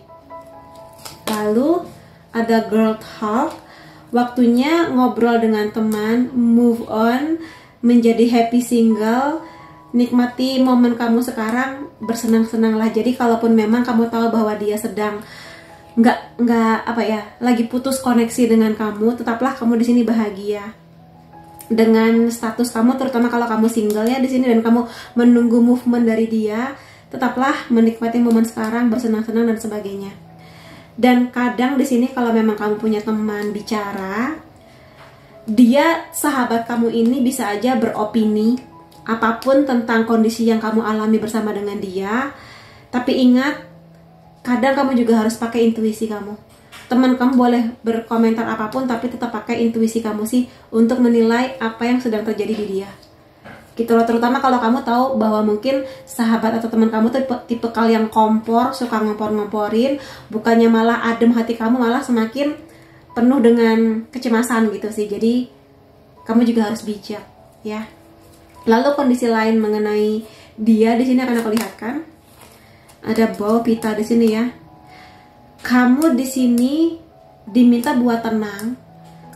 Lalu ada girl talk, waktunya ngobrol dengan teman, move on, menjadi happy single, nikmati momen kamu sekarang, bersenang-senanglah. Jadi kalaupun memang kamu tahu bahwa dia sedang nggak apa ya, lagi putus koneksi dengan kamu, tetaplah kamu di sini bahagia dengan status kamu, terutama kalau kamu single ya di sini dan kamu menunggu movement dari dia. Tetaplah menikmati momen sekarang, bersenang-senang dan sebagainya. Dan kadang di sini kalau memang kamu punya teman bicara, dia sahabat kamu ini bisa aja beropini apapun tentang kondisi yang kamu alami bersama dengan dia. Tapi ingat, kadang kamu juga harus pakai intuisi kamu. Teman kamu boleh berkomentar apapun, tapi tetap pakai intuisi kamu sih untuk menilai apa yang sedang terjadi di dia. Gitu loh, terutama kalau kamu tahu bahwa mungkin sahabat atau teman kamu tuh tipe yang kompor, suka ngompor-ngomporin, bukannya malah adem hati kamu, malah semakin penuh dengan kecemasan gitu sih. Jadi kamu juga harus bijak ya. Lalu kondisi lain mengenai dia di sini akan aku lihatkan. Ada bau pita di sini ya. Kamu di sini diminta buat tenang,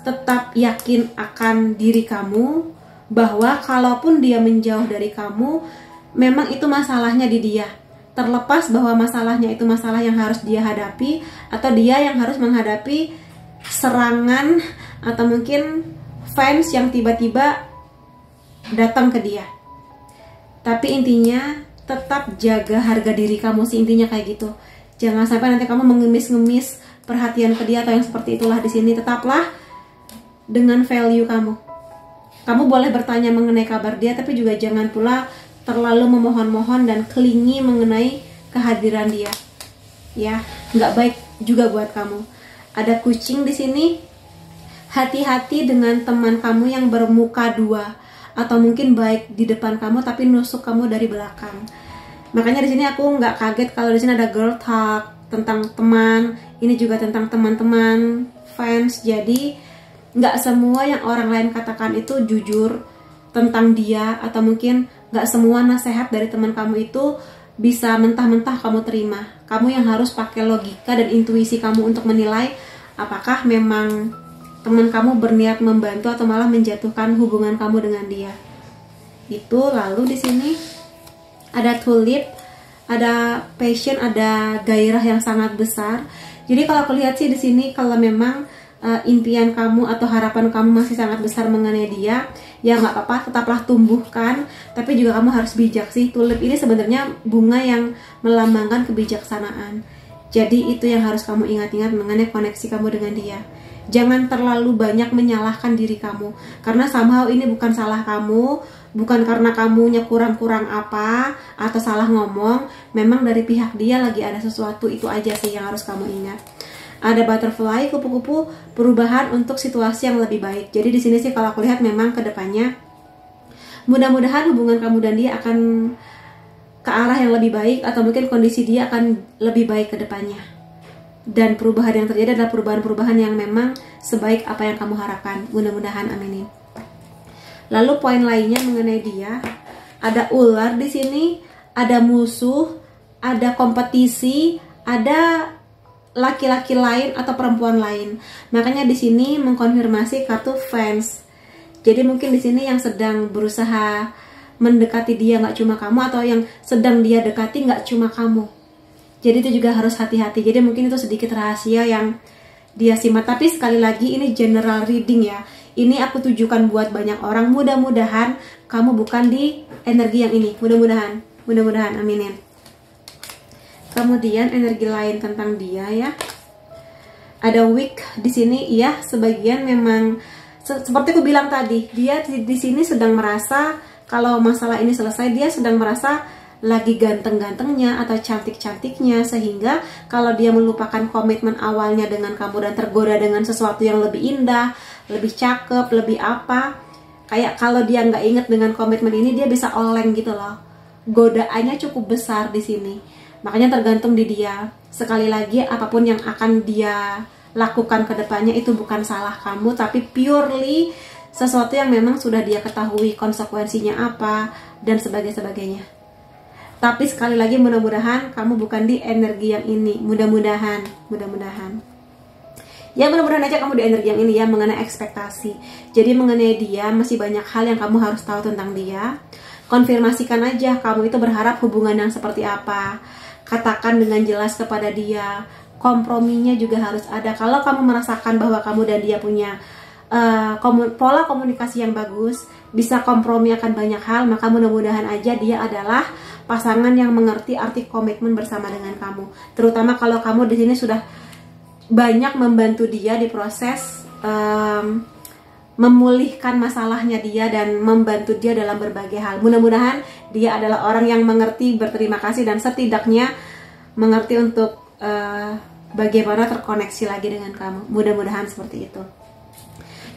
tetap yakin akan diri kamu, bahwa kalaupun dia menjauh dari kamu, memang itu masalahnya di dia. Terlepas bahwa masalahnya itu masalah yang harus dia hadapi, atau dia yang harus menghadapi serangan atau mungkin fans yang tiba-tiba datang ke dia. Tapi intinya tetap jaga harga diri kamu sih, intinya kayak gitu. Jangan sampai nanti kamu mengemis-ngemis perhatian ke dia atau yang seperti itulah di sini. Tetaplah dengan value kamu. Kamu boleh bertanya mengenai kabar dia, tapi juga jangan pula terlalu memohon-mohon dan kelingi mengenai kehadiran dia. Ya, nggak baik juga buat kamu. Ada kucing di sini. Hati-hati dengan teman kamu yang bermuka dua, atau mungkin baik di depan kamu tapi nusuk kamu dari belakang. Makanya di sini aku nggak kaget kalau di sini ada girl talk tentang teman. Ini juga tentang teman-teman, fans. Jadi nggak semua yang orang lain katakan itu jujur tentang dia, atau mungkin nggak semua nasihat dari teman kamu itu bisa mentah-mentah kamu terima. Kamu yang harus pakai logika dan intuisi kamu untuk menilai apakah memang teman kamu berniat membantu atau malah menjatuhkan hubungan kamu dengan dia. Itu. Lalu di sini ada tulip, ada passion, ada gairah yang sangat besar. Jadi kalau aku lihat sih di sini, kalau memang impian kamu atau harapan kamu masih sangat besar mengenai dia, ya nggak apa-apa, tetaplah tumbuhkan. Tapi juga kamu harus bijak sih. Tulip ini sebenarnya bunga yang melambangkan kebijaksanaan. Jadi itu yang harus kamu ingat-ingat mengenai koneksi kamu dengan dia. Jangan terlalu banyak menyalahkan diri kamu, karena somehow ini bukan salah kamu, bukan karena kamunya kurang-kurang apa atau salah ngomong. Memang dari pihak dia lagi ada sesuatu, itu aja sih yang harus kamu ingat. Ada butterfly, kupu-kupu, perubahan untuk situasi yang lebih baik. Jadi di sini sih kalau aku lihat memang ke depannya mudah-mudahan hubungan kamu dan dia akan ke arah yang lebih baik, atau mungkin kondisi dia akan lebih baik ke depannya. Dan perubahan yang terjadi adalah perubahan-perubahan yang memang sebaik apa yang kamu harapkan. Mudah-mudahan, aminin. Lalu poin lainnya mengenai dia, ada ular di sini, ada musuh, ada kompetisi, ada laki-laki lain atau perempuan lain. Makanya di sini mengkonfirmasi kartu fans. Jadi mungkin di sini yang sedang berusaha mendekati dia nggak cuma kamu, atau yang sedang dia dekati nggak cuma kamu. Jadi itu juga harus hati-hati. Jadi mungkin itu sedikit rahasia yang dia simak. Tapi sekali lagi ini general reading ya. Ini aku tujukan buat banyak orang. Mudah-mudahan kamu bukan di energi yang ini. Mudah-mudahan, aminin. Kemudian energi lain tentang dia ya. Ada weak di sini ya, sebagian memang seperti aku bilang tadi, dia di sini sedang merasa kalau masalah ini selesai, dia sedang merasa lagi ganteng-gantengnya atau cantik-cantiknya, sehingga kalau dia melupakan komitmen awalnya dengan kamu dan tergoda dengan sesuatu yang lebih indah, lebih cakep, lebih apa, kayak kalau dia nggak inget dengan komitmen ini, dia bisa oleng gitu loh. Godaannya cukup besar di sini. Makanya tergantung di dia. Sekali lagi, apapun yang akan dia lakukan ke depannya itu bukan salah kamu, tapi purely sesuatu yang memang sudah dia ketahui konsekuensinya apa dan sebagainya. Tapi sekali lagi, mudah-mudahan kamu bukan di energi yang ini. Mudah-mudahan. Ya mudah-mudahan aja kamu di energi yang ini ya, mengenai ekspektasi. Jadi mengenai dia masih banyak hal yang kamu harus tahu tentang dia. Konfirmasikan aja kamu itu berharap hubungan yang seperti apa. Katakan dengan jelas kepada dia. Komprominya juga harus ada. Kalau kamu merasakan bahwa kamu dan dia punya pola komunikasi yang bagus, bisa kompromi akan banyak hal, maka mudah-mudahan aja dia adalah pasangan yang mengerti arti komitmen bersama dengan kamu. Terutama kalau kamu di sini sudah banyak membantu dia di proses memulihkan masalahnya dia dan membantu dia dalam berbagai hal. Mudah-mudahan dia adalah orang yang mengerti, berterima kasih, dan setidaknya mengerti untuk bagaimana terkoneksi lagi dengan kamu. Mudah-mudahan seperti itu.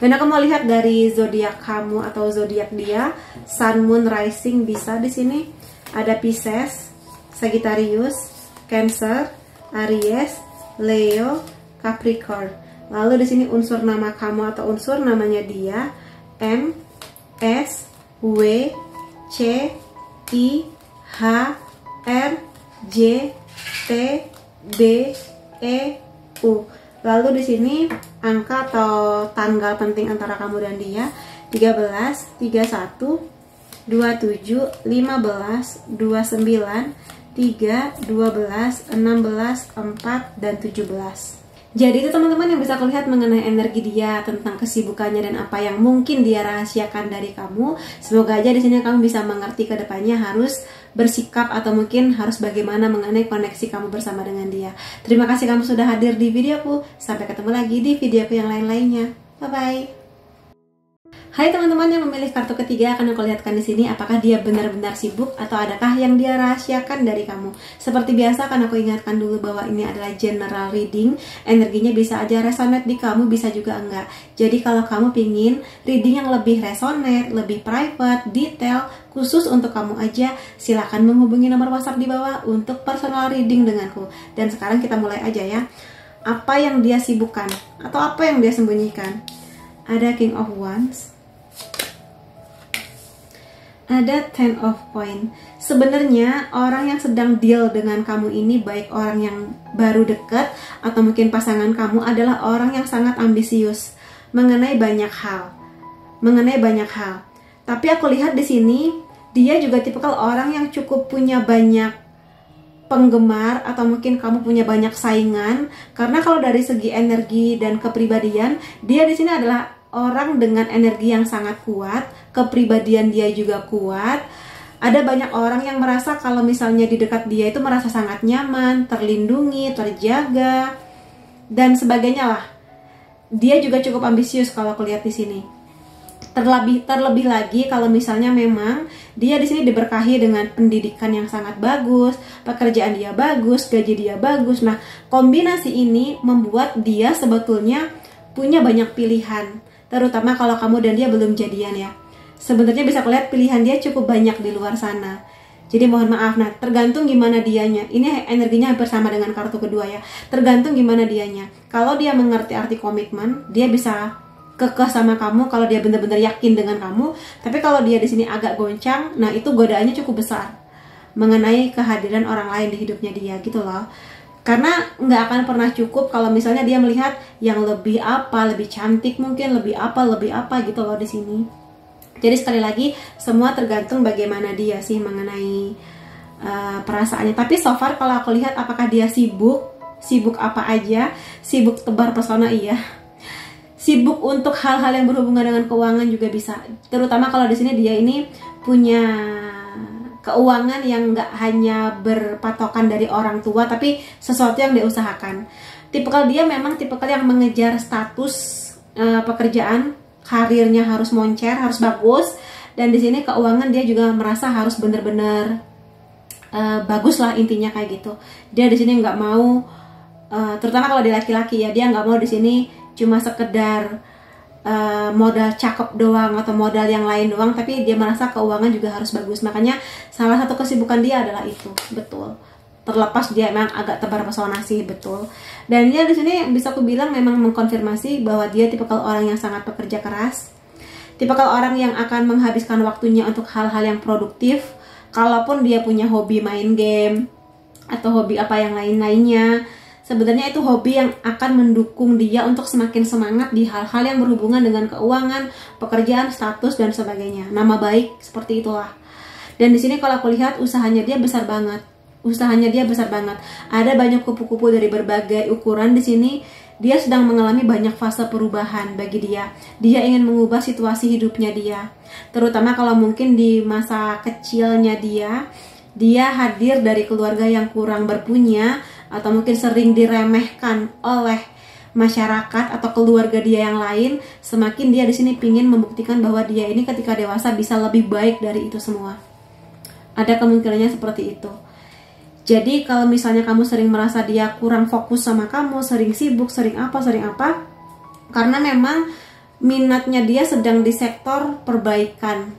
Dan aku mau lihat dari zodiak kamu atau zodiak dia, Sun, Moon, Rising bisa di sini. Ada Pisces, Sagittarius, Cancer, Aries, Leo, Capricorn. Lalu di sini unsur nama kamu atau unsur namanya dia, M, S, W, C, I, H, R, J, T, B, E, U. Lalu di sini angka atau tanggal penting antara kamu dan dia, 13, 31, 27, 15, 29, 3, 12, 16, 4, dan 17. Jadi itu teman-teman yang bisa aku lihat mengenai energi dia, tentang kesibukannya dan apa yang mungkin dia rahasiakan dari kamu. Semoga aja di sini kamu bisa mengerti ke depannya harus bersikap atau mungkin harus bagaimana mengenai koneksi kamu bersama dengan dia. Terima kasih kamu sudah hadir di videoku. Sampai ketemu lagi di videoku yang lain-lainnya. Bye bye. Hai teman-teman yang memilih kartu ketiga, akan aku lihatkan di sini apakah dia benar-benar sibuk atau adakah yang dia rahasiakan dari kamu. Seperti biasa akan aku ingatkan dulu bahwa ini adalah general reading. Energinya bisa aja resonate di kamu, bisa juga enggak. Jadi kalau kamu pingin reading yang lebih resonate, lebih private, detail, khusus untuk kamu aja, silahkan menghubungi nomor WhatsApp di bawah untuk personal reading denganku. Dan sekarang kita mulai aja ya. Apa yang dia sibukkan atau apa yang dia sembunyikan? Ada King of Wands, Ada 10 of point. Sebenarnya orang yang sedang deal dengan kamu ini, baik orang yang baru dekat atau mungkin pasangan kamu, adalah orang yang sangat ambisius mengenai banyak hal. Tapi aku lihat di sini dia juga tipikal orang yang cukup punya banyak penggemar, atau mungkin kamu punya banyak saingan. Karena kalau dari segi energi dan kepribadian, dia di sini adalah orang dengan energi yang sangat kuat, kepribadian dia juga kuat. Ada banyak orang yang merasa kalau misalnya di dekat dia itu merasa sangat nyaman, terlindungi, terjaga, dan sebagainya lah. Dia juga cukup ambisius kalau aku lihat di sini. Terlebih lagi kalau misalnya memang dia di sini diberkahi dengan pendidikan yang sangat bagus, pekerjaan dia bagus, gaji dia bagus. Nah, kombinasi ini membuat dia sebetulnya punya banyak pilihan. Terutama kalau kamu dan dia belum jadian ya. Sebenarnya bisa kelihatan pilihan dia cukup banyak di luar sana. Jadi mohon maaf, nah tergantung gimana dianya. Ini energinya hampir sama dengan kartu kedua ya. Tergantung gimana dianya. Kalau dia mengerti arti komitmen, dia bisa kekeh sama kamu kalau dia benar-benar yakin dengan kamu. Tapi kalau dia di sini agak goncang, nah itu godaannya cukup besar mengenai kehadiran orang lain di hidupnya dia gitu loh. Karena nggak akan pernah cukup kalau misalnya dia melihat yang lebih cantik mungkin, lebih apa gitu loh di sini. Jadi sekali lagi semua tergantung bagaimana dia sih mengenai perasaannya. Tapi so far kalau aku lihat, apakah dia sibuk apa aja? Sibuk tebar pesona, iya. Sibuk untuk hal-hal yang berhubungan dengan keuangan juga bisa. Terutama kalau di sini dia ini punya keuangan yang nggak hanya berpatokan dari orang tua, tapi sesuatu yang diusahakan. Tipikal dia memang tipikal yang mengejar status pekerjaan, karirnya harus moncer, harus bagus, dan di sini keuangan dia juga merasa harus benar-benar bagus lah, intinya kayak gitu. Dia di sini nggak mau, terutama kalau di laki-laki ya, dia nggak mau di sini cuma sekedar modal cakep doang atau modal yang lain doang, tapi dia merasa keuangan juga harus bagus. Makanya salah satu kesibukan dia adalah itu, betul. Terlepas dia memang agak tebar pesona sih, betul. Dan dia di sini bisa aku bilang memang mengkonfirmasi bahwa dia tipikal orang yang sangat pekerja keras, tipikal orang yang akan menghabiskan waktunya untuk hal-hal yang produktif. Kalaupun dia punya hobi main game atau hobi apa yang lain-lainnya, sebenarnya itu hobi yang akan mendukung dia untuk semakin semangat di hal-hal yang berhubungan dengan keuangan, pekerjaan, status, dan sebagainya. Nama baik, seperti itulah. Dan di sini kalau aku lihat usahanya dia besar banget. Ada banyak kupu-kupu dari berbagai ukuran di sini. Dia sedang mengalami banyak fase perubahan bagi dia. Dia ingin mengubah situasi hidupnya dia. Terutama kalau mungkin di masa kecilnya dia hadir dari keluarga yang kurang berpunya, atau mungkin sering diremehkan oleh masyarakat atau keluarga dia yang lain. Semakin dia di sini pingin membuktikan bahwa dia ini ketika dewasa bisa lebih baik dari itu semua. Ada kemungkinannya seperti itu. Jadi kalau misalnya kamu sering merasa dia kurang fokus sama kamu, sering sibuk, sering apa, karena memang minatnya dia sedang di sektor perbaikan.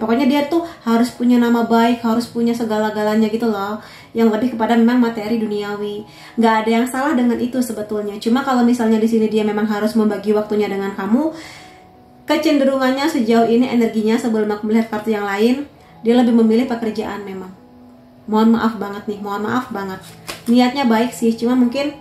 Pokoknya dia tuh harus punya nama baik, harus punya segala-galanya gitu loh, yang lebih kepada memang materi duniawi. Nggak ada yang salah dengan itu sebetulnya. Cuma kalau misalnya di sini dia memang harus membagi waktunya dengan kamu, kecenderungannya sejauh ini energinya sebelum aku melihat kartu yang lain, dia lebih memilih pekerjaan memang. Mohon maaf banget. Niatnya baik sih, cuma mungkin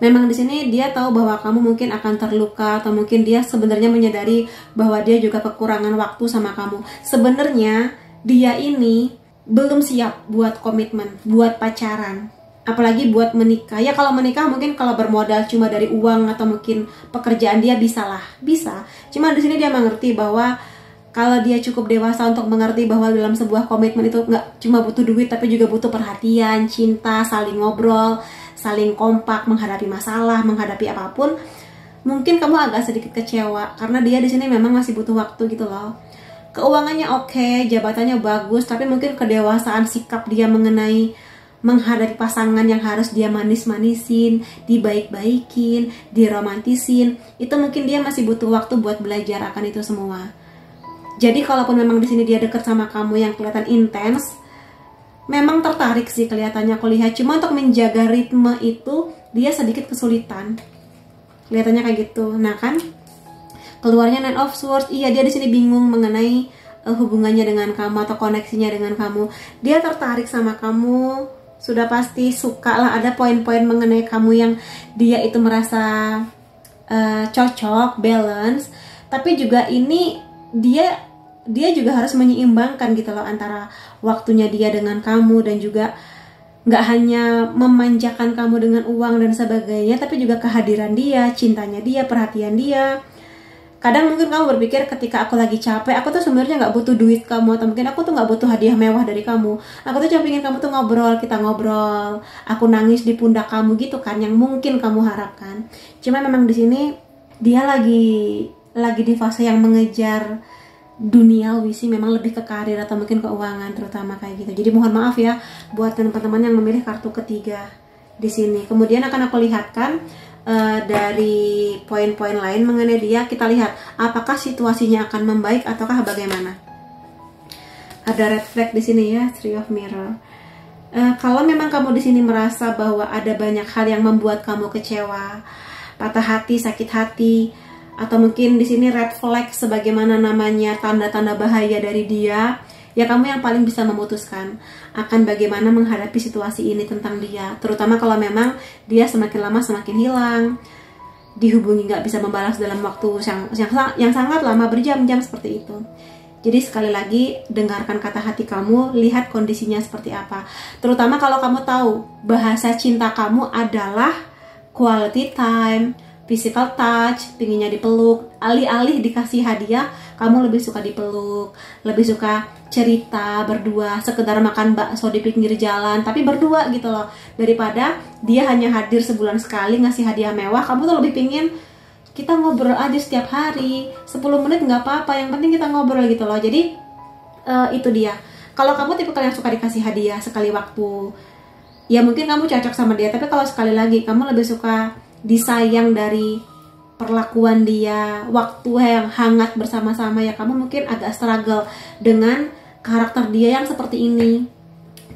memang di sini dia tahu bahwa kamu mungkin akan terluka, atau mungkin dia sebenarnya menyadari bahwa dia juga kekurangan waktu sama kamu. Sebenarnya dia ini belum siap buat komitmen, buat pacaran, apalagi buat menikah. Ya kalau menikah mungkin kalau bermodal cuma dari uang atau mungkin pekerjaan dia bisa. Cuma di sini dia mengerti bahwa kalau dia cukup dewasa untuk mengerti bahwa dalam sebuah komitmen itu nggak cuma butuh duit, tapi juga butuh perhatian, cinta, saling ngobrol, saling kompak menghadapi masalah, menghadapi apapun. Mungkin kamu agak sedikit kecewa karena dia di sini memang masih butuh waktu gitu loh. Keuangannya oke, jabatannya bagus, tapi mungkin kedewasaan sikap dia mengenai menghadapi pasangan yang harus dia manis-manisin, dibaik-baikin, diromantisin, itu mungkin dia masih butuh waktu buat belajar akan itu semua. Jadi kalaupun memang di sini dia deket sama kamu yang kelihatan intens, memang tertarik sih kelihatannya aku lihat. Cuma untuk menjaga ritme itu dia sedikit kesulitan. Kelihatannya kayak gitu. Nah kan, Keluarnya Nine of Swords. Iya, dia di sini bingung mengenai hubungannya dengan kamu atau koneksinya dengan kamu. Dia tertarik sama kamu, sudah pasti suka lah. Ada poin-poin mengenai kamu yang dia itu merasa cocok, balance. Tapi juga ini dia juga harus menyeimbangkan gitu loh antara waktunya dia dengan kamu, dan juga nggak hanya memanjakan kamu dengan uang dan sebagainya, tapi juga kehadiran dia, cintanya dia, perhatian dia. Kadang mungkin kamu berpikir ketika aku lagi capek, aku tuh sebenarnya nggak butuh duit kamu, atau mungkin aku tuh nggak butuh hadiah mewah dari kamu. Aku tuh cuma pengen kamu tuh ngobrol, kita ngobrol, aku nangis di pundak kamu gitu kan, yang mungkin kamu harapkan. Cuma memang di sini dia lagi di fase yang mengejar duniawi sih, memang lebih ke karir atau mungkin keuangan terutama kayak gitu. Jadi mohon maaf ya buat teman-teman yang memilih kartu ketiga di sini. Kemudian akan aku lihatkan dari poin-poin lain mengenai dia. Kita lihat apakah situasinya akan membaik ataukah bagaimana. Ada red flag di sini ya, Three of Mirror. Kalau memang kamu di sini merasa bahwa ada banyak hal yang membuat kamu kecewa, patah hati, sakit hati, atau mungkin di sini red flag sebagaimana namanya tanda-tanda bahaya dari dia, ya kamu yang paling bisa memutuskan akan bagaimana menghadapi situasi ini tentang dia. Terutama kalau memang dia semakin lama semakin hilang, dihubungi nggak bisa membalas dalam waktu yang sangat lama, berjam-jam seperti itu. Jadi sekali lagi, dengarkan kata hati kamu, lihat kondisinya seperti apa. Terutama kalau kamu tahu bahasa cinta kamu adalah quality time, physical touch, pinginnya dipeluk. Alih-alih dikasih hadiah, kamu lebih suka dipeluk, lebih suka cerita berdua, sekedar makan bakso di pinggir jalan, tapi berdua gitu loh. Daripada dia hanya hadir sebulan sekali ngasih hadiah mewah, kamu tuh lebih pingin kita ngobrol aja setiap hari, 10 menit nggak apa-apa, yang penting kita ngobrol gitu loh. Jadi itu dia. Kalau kamu tipe yang suka dikasih hadiah sekali waktu, ya mungkin kamu cocok sama dia. Tapi kalau sekali lagi kamu lebih suka disayang dari perlakuan dia, waktu yang hangat bersama-sama, ya kamu mungkin agak struggle dengan karakter dia yang seperti ini.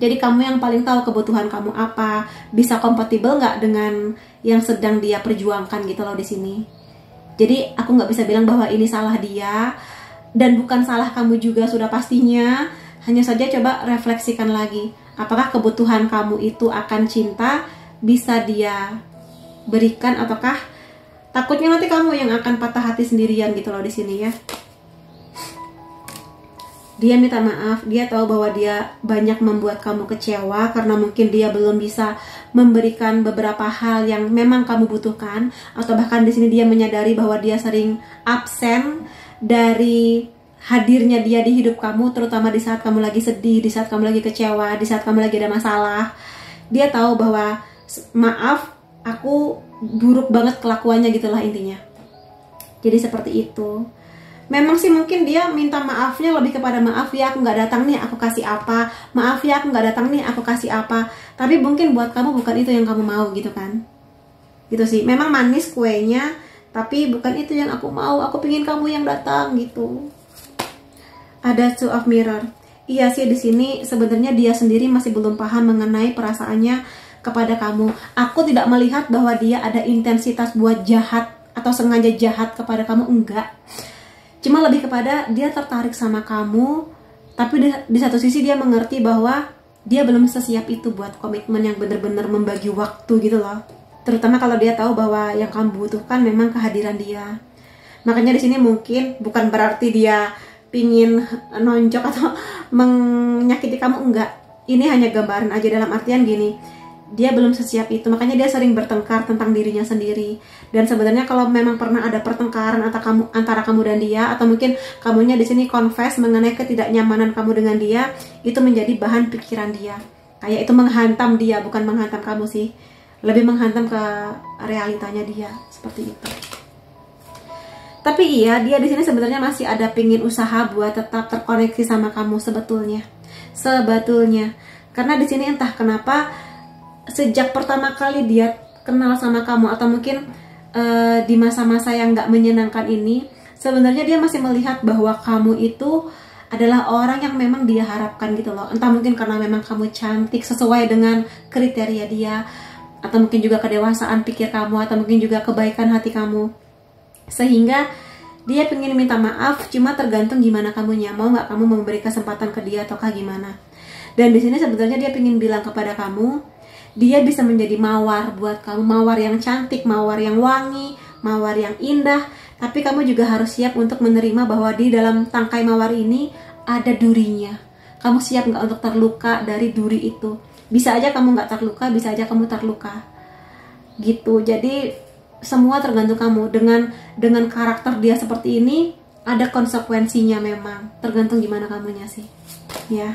Jadi kamu yang paling tahu kebutuhan kamu apa, bisa kompatibel nggak dengan yang sedang dia perjuangkan gitu loh di sini. Jadi aku nggak bisa bilang bahwa ini salah dia, dan bukan salah kamu juga sudah pastinya. Hanya saja coba refleksikan lagi, apakah kebutuhan kamu itu akan cinta bisa dia berikan, ataukah takutnya nanti kamu yang akan patah hati sendirian gitu loh di sini ya. Dia minta maaf, dia tahu bahwa dia banyak membuat kamu kecewa karena mungkin dia belum bisa memberikan beberapa hal yang memang kamu butuhkan, atau bahkan di sini dia menyadari bahwa dia sering absen dari hadirnya dia di hidup kamu, terutama di saat kamu lagi sedih, di saat kamu lagi kecewa, di saat kamu lagi ada masalah. Dia tahu bahwa maaf, aku buruk banget kelakuannya gitulah intinya. Jadi seperti itu. Memang sih mungkin dia minta maafnya lebih kepada maaf ya aku nggak datang nih, aku kasih apa, maaf ya aku nggak datang nih, aku kasih apa. Tapi mungkin buat kamu bukan itu yang kamu mau gitu kan. Gitu sih, memang manis kuenya, tapi bukan itu yang aku mau, aku pingin kamu yang datang gitu. Ada Two of Mirror. Iya sih, di sini sebenarnya dia sendiri masih belum paham mengenai perasaannya kepada kamu. Aku tidak melihat bahwa dia ada intensitas buat jahat atau sengaja jahat kepada kamu, enggak. Cuma lebih kepada dia tertarik sama kamu, tapi di satu sisi dia mengerti bahwa dia belum sesiap itu buat komitmen yang benar-benar membagi waktu gitu loh. Terutama kalau dia tahu bahwa yang kamu butuhkan memang kehadiran dia. Makanya di sini mungkin bukan berarti dia pingin nonjok atau menyakiti kamu, enggak. Ini hanya gambaran aja, dalam artian gini, dia belum sesiap itu, makanya dia sering bertengkar tentang dirinya sendiri. Dan sebenarnya kalau memang pernah ada pertengkaran antara kamu dan dia, atau mungkin kamunya di sini confess mengenai ketidaknyamanan kamu dengan dia, itu menjadi bahan pikiran dia. Kayak itu menghantam dia, bukan menghantam kamu sih, lebih menghantam ke realitanya dia, seperti itu. Tapi iya, dia di sini sebenarnya masih ada pingin usaha buat tetap terkoneksi sama kamu sebetulnya. Karena di sini entah kenapa sejak pertama kali dia kenal sama kamu, atau mungkin di masa-masa yang gak menyenangkan ini, sebenarnya dia masih melihat bahwa kamu itu adalah orang yang memang dia harapkan gitu loh. Entah mungkin karena memang kamu cantik sesuai dengan kriteria dia, atau mungkin juga kedewasaan pikir kamu, atau mungkin juga kebaikan hati kamu, sehingga Dia pengen minta maaf, cuma tergantung gimana kamunya. Mau nggak kamu memberi kesempatan ke dia ataukah gimana. Dan di sini sebetulnya dia pengen bilang kepada kamu, dia bisa menjadi mawar buat kamu, mawar yang cantik, mawar yang wangi, mawar yang indah. Tapi kamu juga harus siap untuk menerima bahwa di dalam tangkai mawar ini ada durinya. Kamu siap nggak untuk terluka dari duri itu? Bisa aja kamu nggak terluka, bisa aja kamu terluka. Gitu. Jadi semua tergantung kamu. Dengan karakter dia seperti ini, ada konsekuensinya memang. Tergantung gimana kamunya sih. Ya.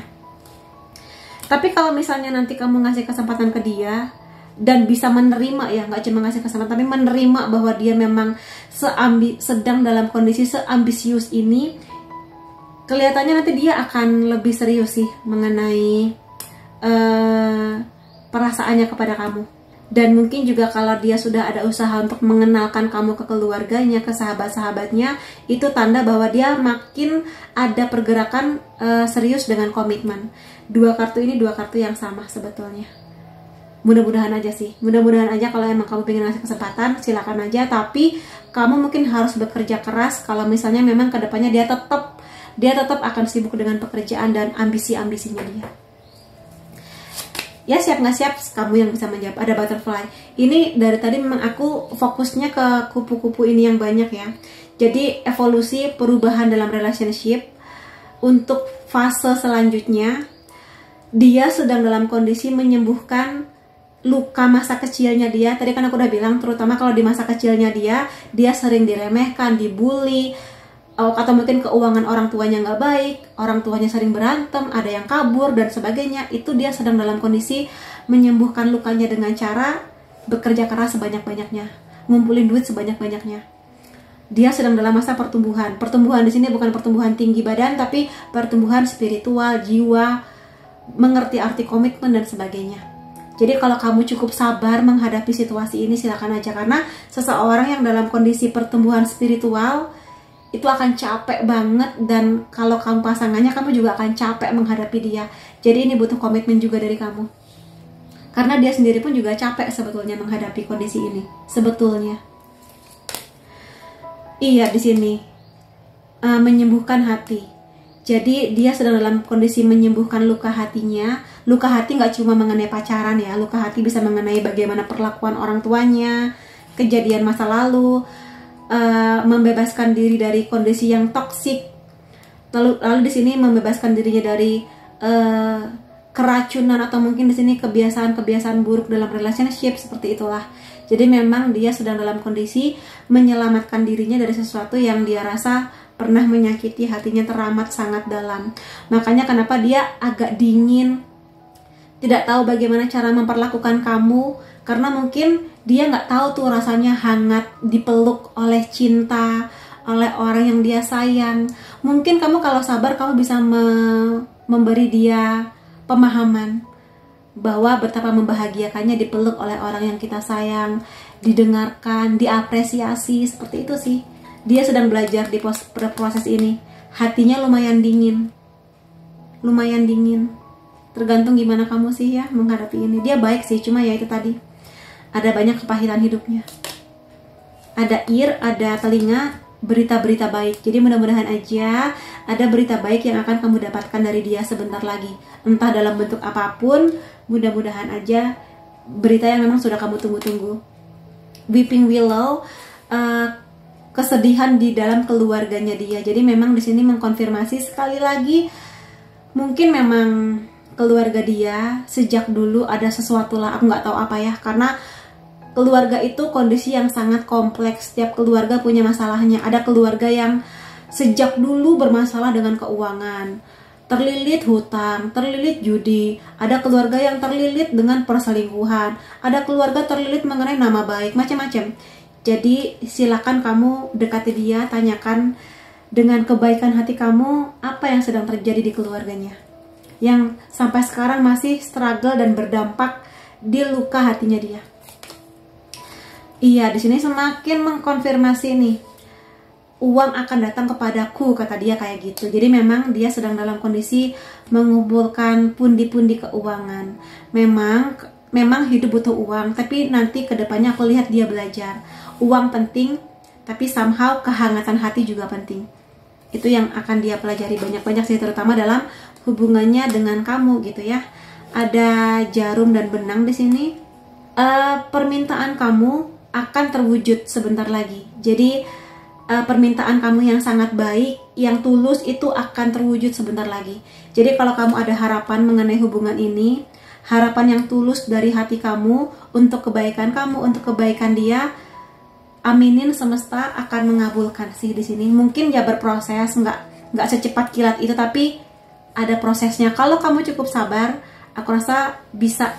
Tapi kalau misalnya nanti kamu ngasih kesempatan ke dia dan bisa menerima, ya nggak cuma ngasih kesempatan tapi menerima bahwa dia memang sedang dalam kondisi seambisius ini, kelihatannya nanti dia akan lebih serius sih mengenai perasaannya kepada kamu. Dan mungkin juga kalau dia sudah ada usaha untuk mengenalkan kamu ke keluarganya, ke sahabat-sahabatnya, itu tanda bahwa dia makin ada pergerakan serius dengan komitmen. Dua kartu ini dua kartu yang sama sebetulnya. Mudah-mudahan aja sih, mudah-mudahan aja kalau emang kamu pengen ngasih kesempatan, silakan aja. Tapi kamu mungkin harus bekerja keras kalau misalnya memang kedepannya dia tetap akan sibuk dengan pekerjaan dan ambisi-ambisinya dia. Ya, siap nggak siap, kamu yang bisa menjawab. Ada butterfly. Ini dari tadi memang aku fokusnya ke kupu-kupu ini yang banyak ya. Jadi evolusi perubahan dalam relationship. Untuk fase selanjutnya, dia sedang dalam kondisi menyembuhkan luka masa kecilnya dia. Tadi kan aku udah bilang, terutama kalau di masa kecilnya dia sering diremehkan, dibully, atau mungkin keuangan orang tuanya nggak baik, orang tuanya sering berantem, ada yang kabur dan sebagainya. Itu dia sedang dalam kondisi menyembuhkan lukanya dengan cara bekerja keras sebanyak-banyaknya, ngumpulin duit sebanyak-banyaknya. Dia sedang dalam masa pertumbuhan. Pertumbuhan di sini bukan pertumbuhan tinggi badan, tapi pertumbuhan spiritual, jiwa, mengerti arti komitmen dan sebagainya. Jadi kalau kamu cukup sabar menghadapi situasi ini, silakan aja, karena seseorang yang dalam kondisi pertumbuhan spiritual itu akan capek banget, dan kalau kamu pasangannya, kamu juga akan capek menghadapi dia. Jadi ini butuh komitmen juga dari kamu, karena dia sendiri pun juga capek sebetulnya menghadapi kondisi ini sebetulnya. Iya, di sini menyembuhkan hati. Jadi dia sedang dalam kondisi menyembuhkan luka hatinya. Luka hati nggak cuma mengenai pacaran ya, luka hati bisa mengenai bagaimana perlakuan orang tuanya, kejadian masa lalu, membebaskan diri dari kondisi yang toksik. Lalu di sini membebaskan dirinya dari keracunan atau mungkin di sini kebiasaan-kebiasaan buruk dalam relationship, seperti itulah. Jadi memang dia sedang dalam kondisi menyelamatkan dirinya dari sesuatu yang dia rasa pernah menyakiti hatinya teramat sangat dalam. Makanya kenapa dia agak dingin, tidak tahu bagaimana cara memperlakukan kamu, karena mungkin dia nggak tahu tuh rasanya hangat dipeluk oleh cinta, oleh orang yang dia sayang. Mungkin kamu kalau sabar, kamu bisa memberi dia pemahaman bahwa betapa membahagiakannya dipeluk oleh orang yang kita sayang, didengarkan, diapresiasi, seperti itu sih. Dia sedang belajar di proses ini. Hatinya lumayan dingin. Tergantung gimana kamu sih ya menghadapi ini. Dia baik sih, cuma ya itu tadi, ada banyak kepahitan hidupnya. Ada ada telinga, berita-berita baik. Jadi mudah-mudahan aja ada berita baik yang akan kamu dapatkan dari dia sebentar lagi. Entah dalam bentuk apapun, mudah-mudahan aja berita yang memang sudah kamu tunggu-tunggu. Weeping Willow, kesedihan di dalam keluarganya dia. Jadi memang di sini mengkonfirmasi sekali lagi, mungkin memang keluarga dia sejak dulu ada sesuatu lah, aku nggak tahu apa ya, karena keluarga itu kondisi yang sangat kompleks. Setiap keluarga punya masalahnya. Ada keluarga yang sejak dulu bermasalah dengan keuangan, terlilit hutang, terlilit judi. Ada keluarga yang terlilit dengan perselingkuhan. Ada keluarga terlilit mengenai nama baik, macam-macam. Jadi silakan kamu dekati dia, tanyakan dengan kebaikan hati kamu apa yang sedang terjadi di keluarganya, yang sampai sekarang masih struggle dan berdampak di luka hatinya dia. Iya, di sini semakin mengkonfirmasi nih, uang akan datang kepadaku, kata dia kayak gitu. Jadi memang dia sedang dalam kondisi mengumpulkan pundi-pundi keuangan. Memang hidup butuh uang, tapi nanti kedepannya aku lihat dia belajar. Uang penting, tapi somehow kehangatan hati juga penting. Itu yang akan dia pelajari banyak-banyak sih, terutama dalam hubungannya dengan kamu gitu ya. Ada jarum dan benang di sini. Permintaan kamu akan terwujud sebentar lagi. Jadi permintaan kamu yang sangat baik, yang tulus itu akan terwujud sebentar lagi. Jadi kalau kamu ada harapan mengenai hubungan ini, harapan yang tulus dari hati kamu untuk kebaikan kamu, untuk kebaikan dia, aminin, semesta akan mengabulkan sih di sini. Mungkin ya berproses, nggak secepat kilat itu, tapi ada prosesnya. Kalau kamu cukup sabar, aku rasa bisa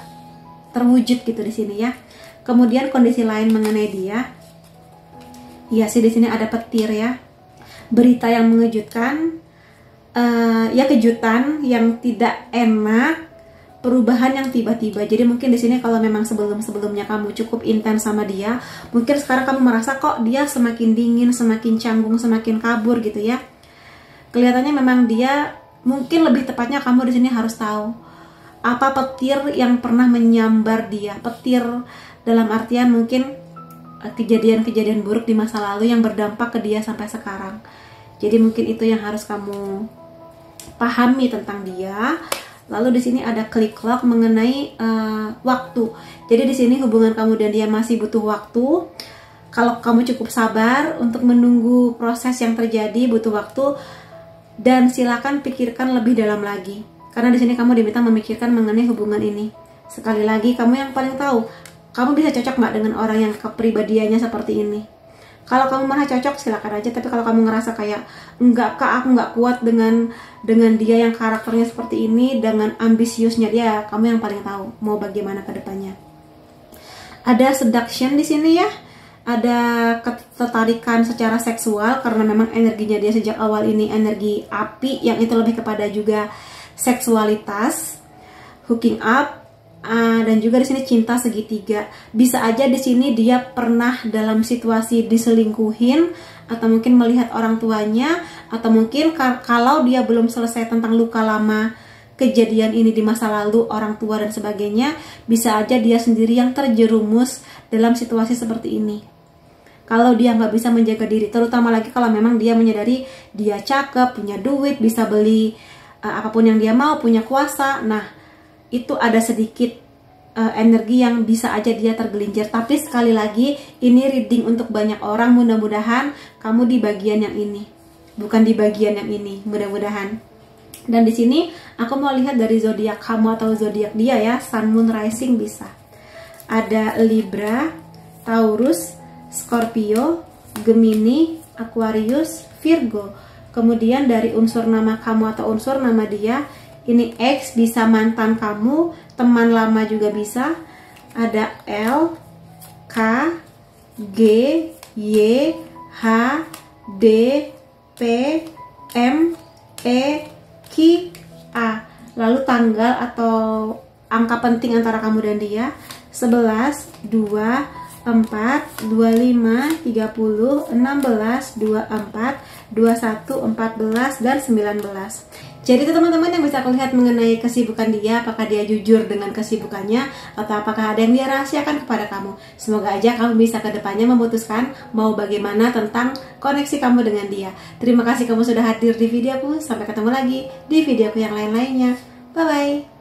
terwujud gitu di sini ya. Kemudian kondisi lain mengenai dia, ya sih di sini ada petir ya, berita yang mengejutkan, ya kejutan yang tidak enak, perubahan yang tiba-tiba. Jadi mungkin di sini kalau memang sebelumnya kamu cukup intens sama dia, mungkin sekarang kamu merasa kok dia semakin dingin, semakin canggung, semakin kabur gitu ya. Kelihatannya memang dia, mungkin lebih tepatnya kamu di sini harus tahu apa petir yang pernah menyambar dia. Petir dalam artian mungkin kejadian-kejadian buruk di masa lalu yang berdampak ke dia sampai sekarang. Jadi mungkin itu yang harus kamu pahami tentang dia. Lalu di sini ada klik clock mengenai waktu. Jadi di sini hubungan kamu dan dia masih butuh waktu. Kalau kamu cukup sabar untuk menunggu proses yang terjadi, butuh waktu, dan silakan pikirkan lebih dalam lagi. Karena di sini kamu diminta memikirkan mengenai hubungan ini. Sekali lagi, kamu yang paling tahu. Kamu bisa cocok nggak dengan orang yang kepribadiannya seperti ini? Kalau kamu merasa cocok, silakan aja. Tapi kalau kamu ngerasa kayak enggak kak, aku nggak kuat dengan dia yang karakternya seperti ini, dengan ambisiusnya dia, kamu yang paling tahu mau bagaimana ke depannya. Ada seduction di sini ya. Ada ketertarikan secara seksual karena memang energinya dia sejak awal ini energi api, yang itu lebih kepada juga seksualitas, hooking up. Dan juga di sini cinta segitiga. Bisa aja di sini dia pernah dalam situasi diselingkuhin, atau mungkin melihat orang tuanya, atau mungkin kalau dia belum selesai tentang luka lama kejadian ini di masa lalu, orang tua dan sebagainya, bisa aja dia sendiri yang terjerumus dalam situasi seperti ini. Kalau dia nggak bisa menjaga diri, terutama lagi kalau memang dia menyadari dia cakep, punya duit, bisa beli apapun yang dia mau, punya kuasa. Nah, itu ada sedikit energi yang bisa aja dia tergelincir. Tapi sekali lagi, ini reading untuk banyak orang. Mudah-mudahan kamu di bagian yang ini, bukan di bagian yang ini, mudah-mudahan. Dan di sini aku mau lihat dari zodiak kamu atau zodiak dia ya, Sun, Moon, Rising bisa. Ada Libra, Taurus, Scorpio, Gemini, Aquarius, Virgo. Kemudian dari unsur nama kamu atau unsur nama dia, ini X, bisa mantan kamu, teman lama juga bisa. Ada L, K, G, Y, H, D, P, M, E, Q, A. Lalu tanggal atau angka penting antara kamu dan dia, 11, 2, 4, 25, 30, 16, 24, 21, 14, dan 19. Jadi itu teman-teman yang bisa aku lihat mengenai kesibukan dia. Apakah dia jujur dengan kesibukannya, atau apakah ada yang dia rahasiakan kepada kamu. Semoga aja kamu bisa ke depannya memutuskan mau bagaimana tentang koneksi kamu dengan dia. Terima kasih kamu sudah hadir di videoku. Sampai ketemu lagi di videoku yang lain-lainnya. Bye-bye.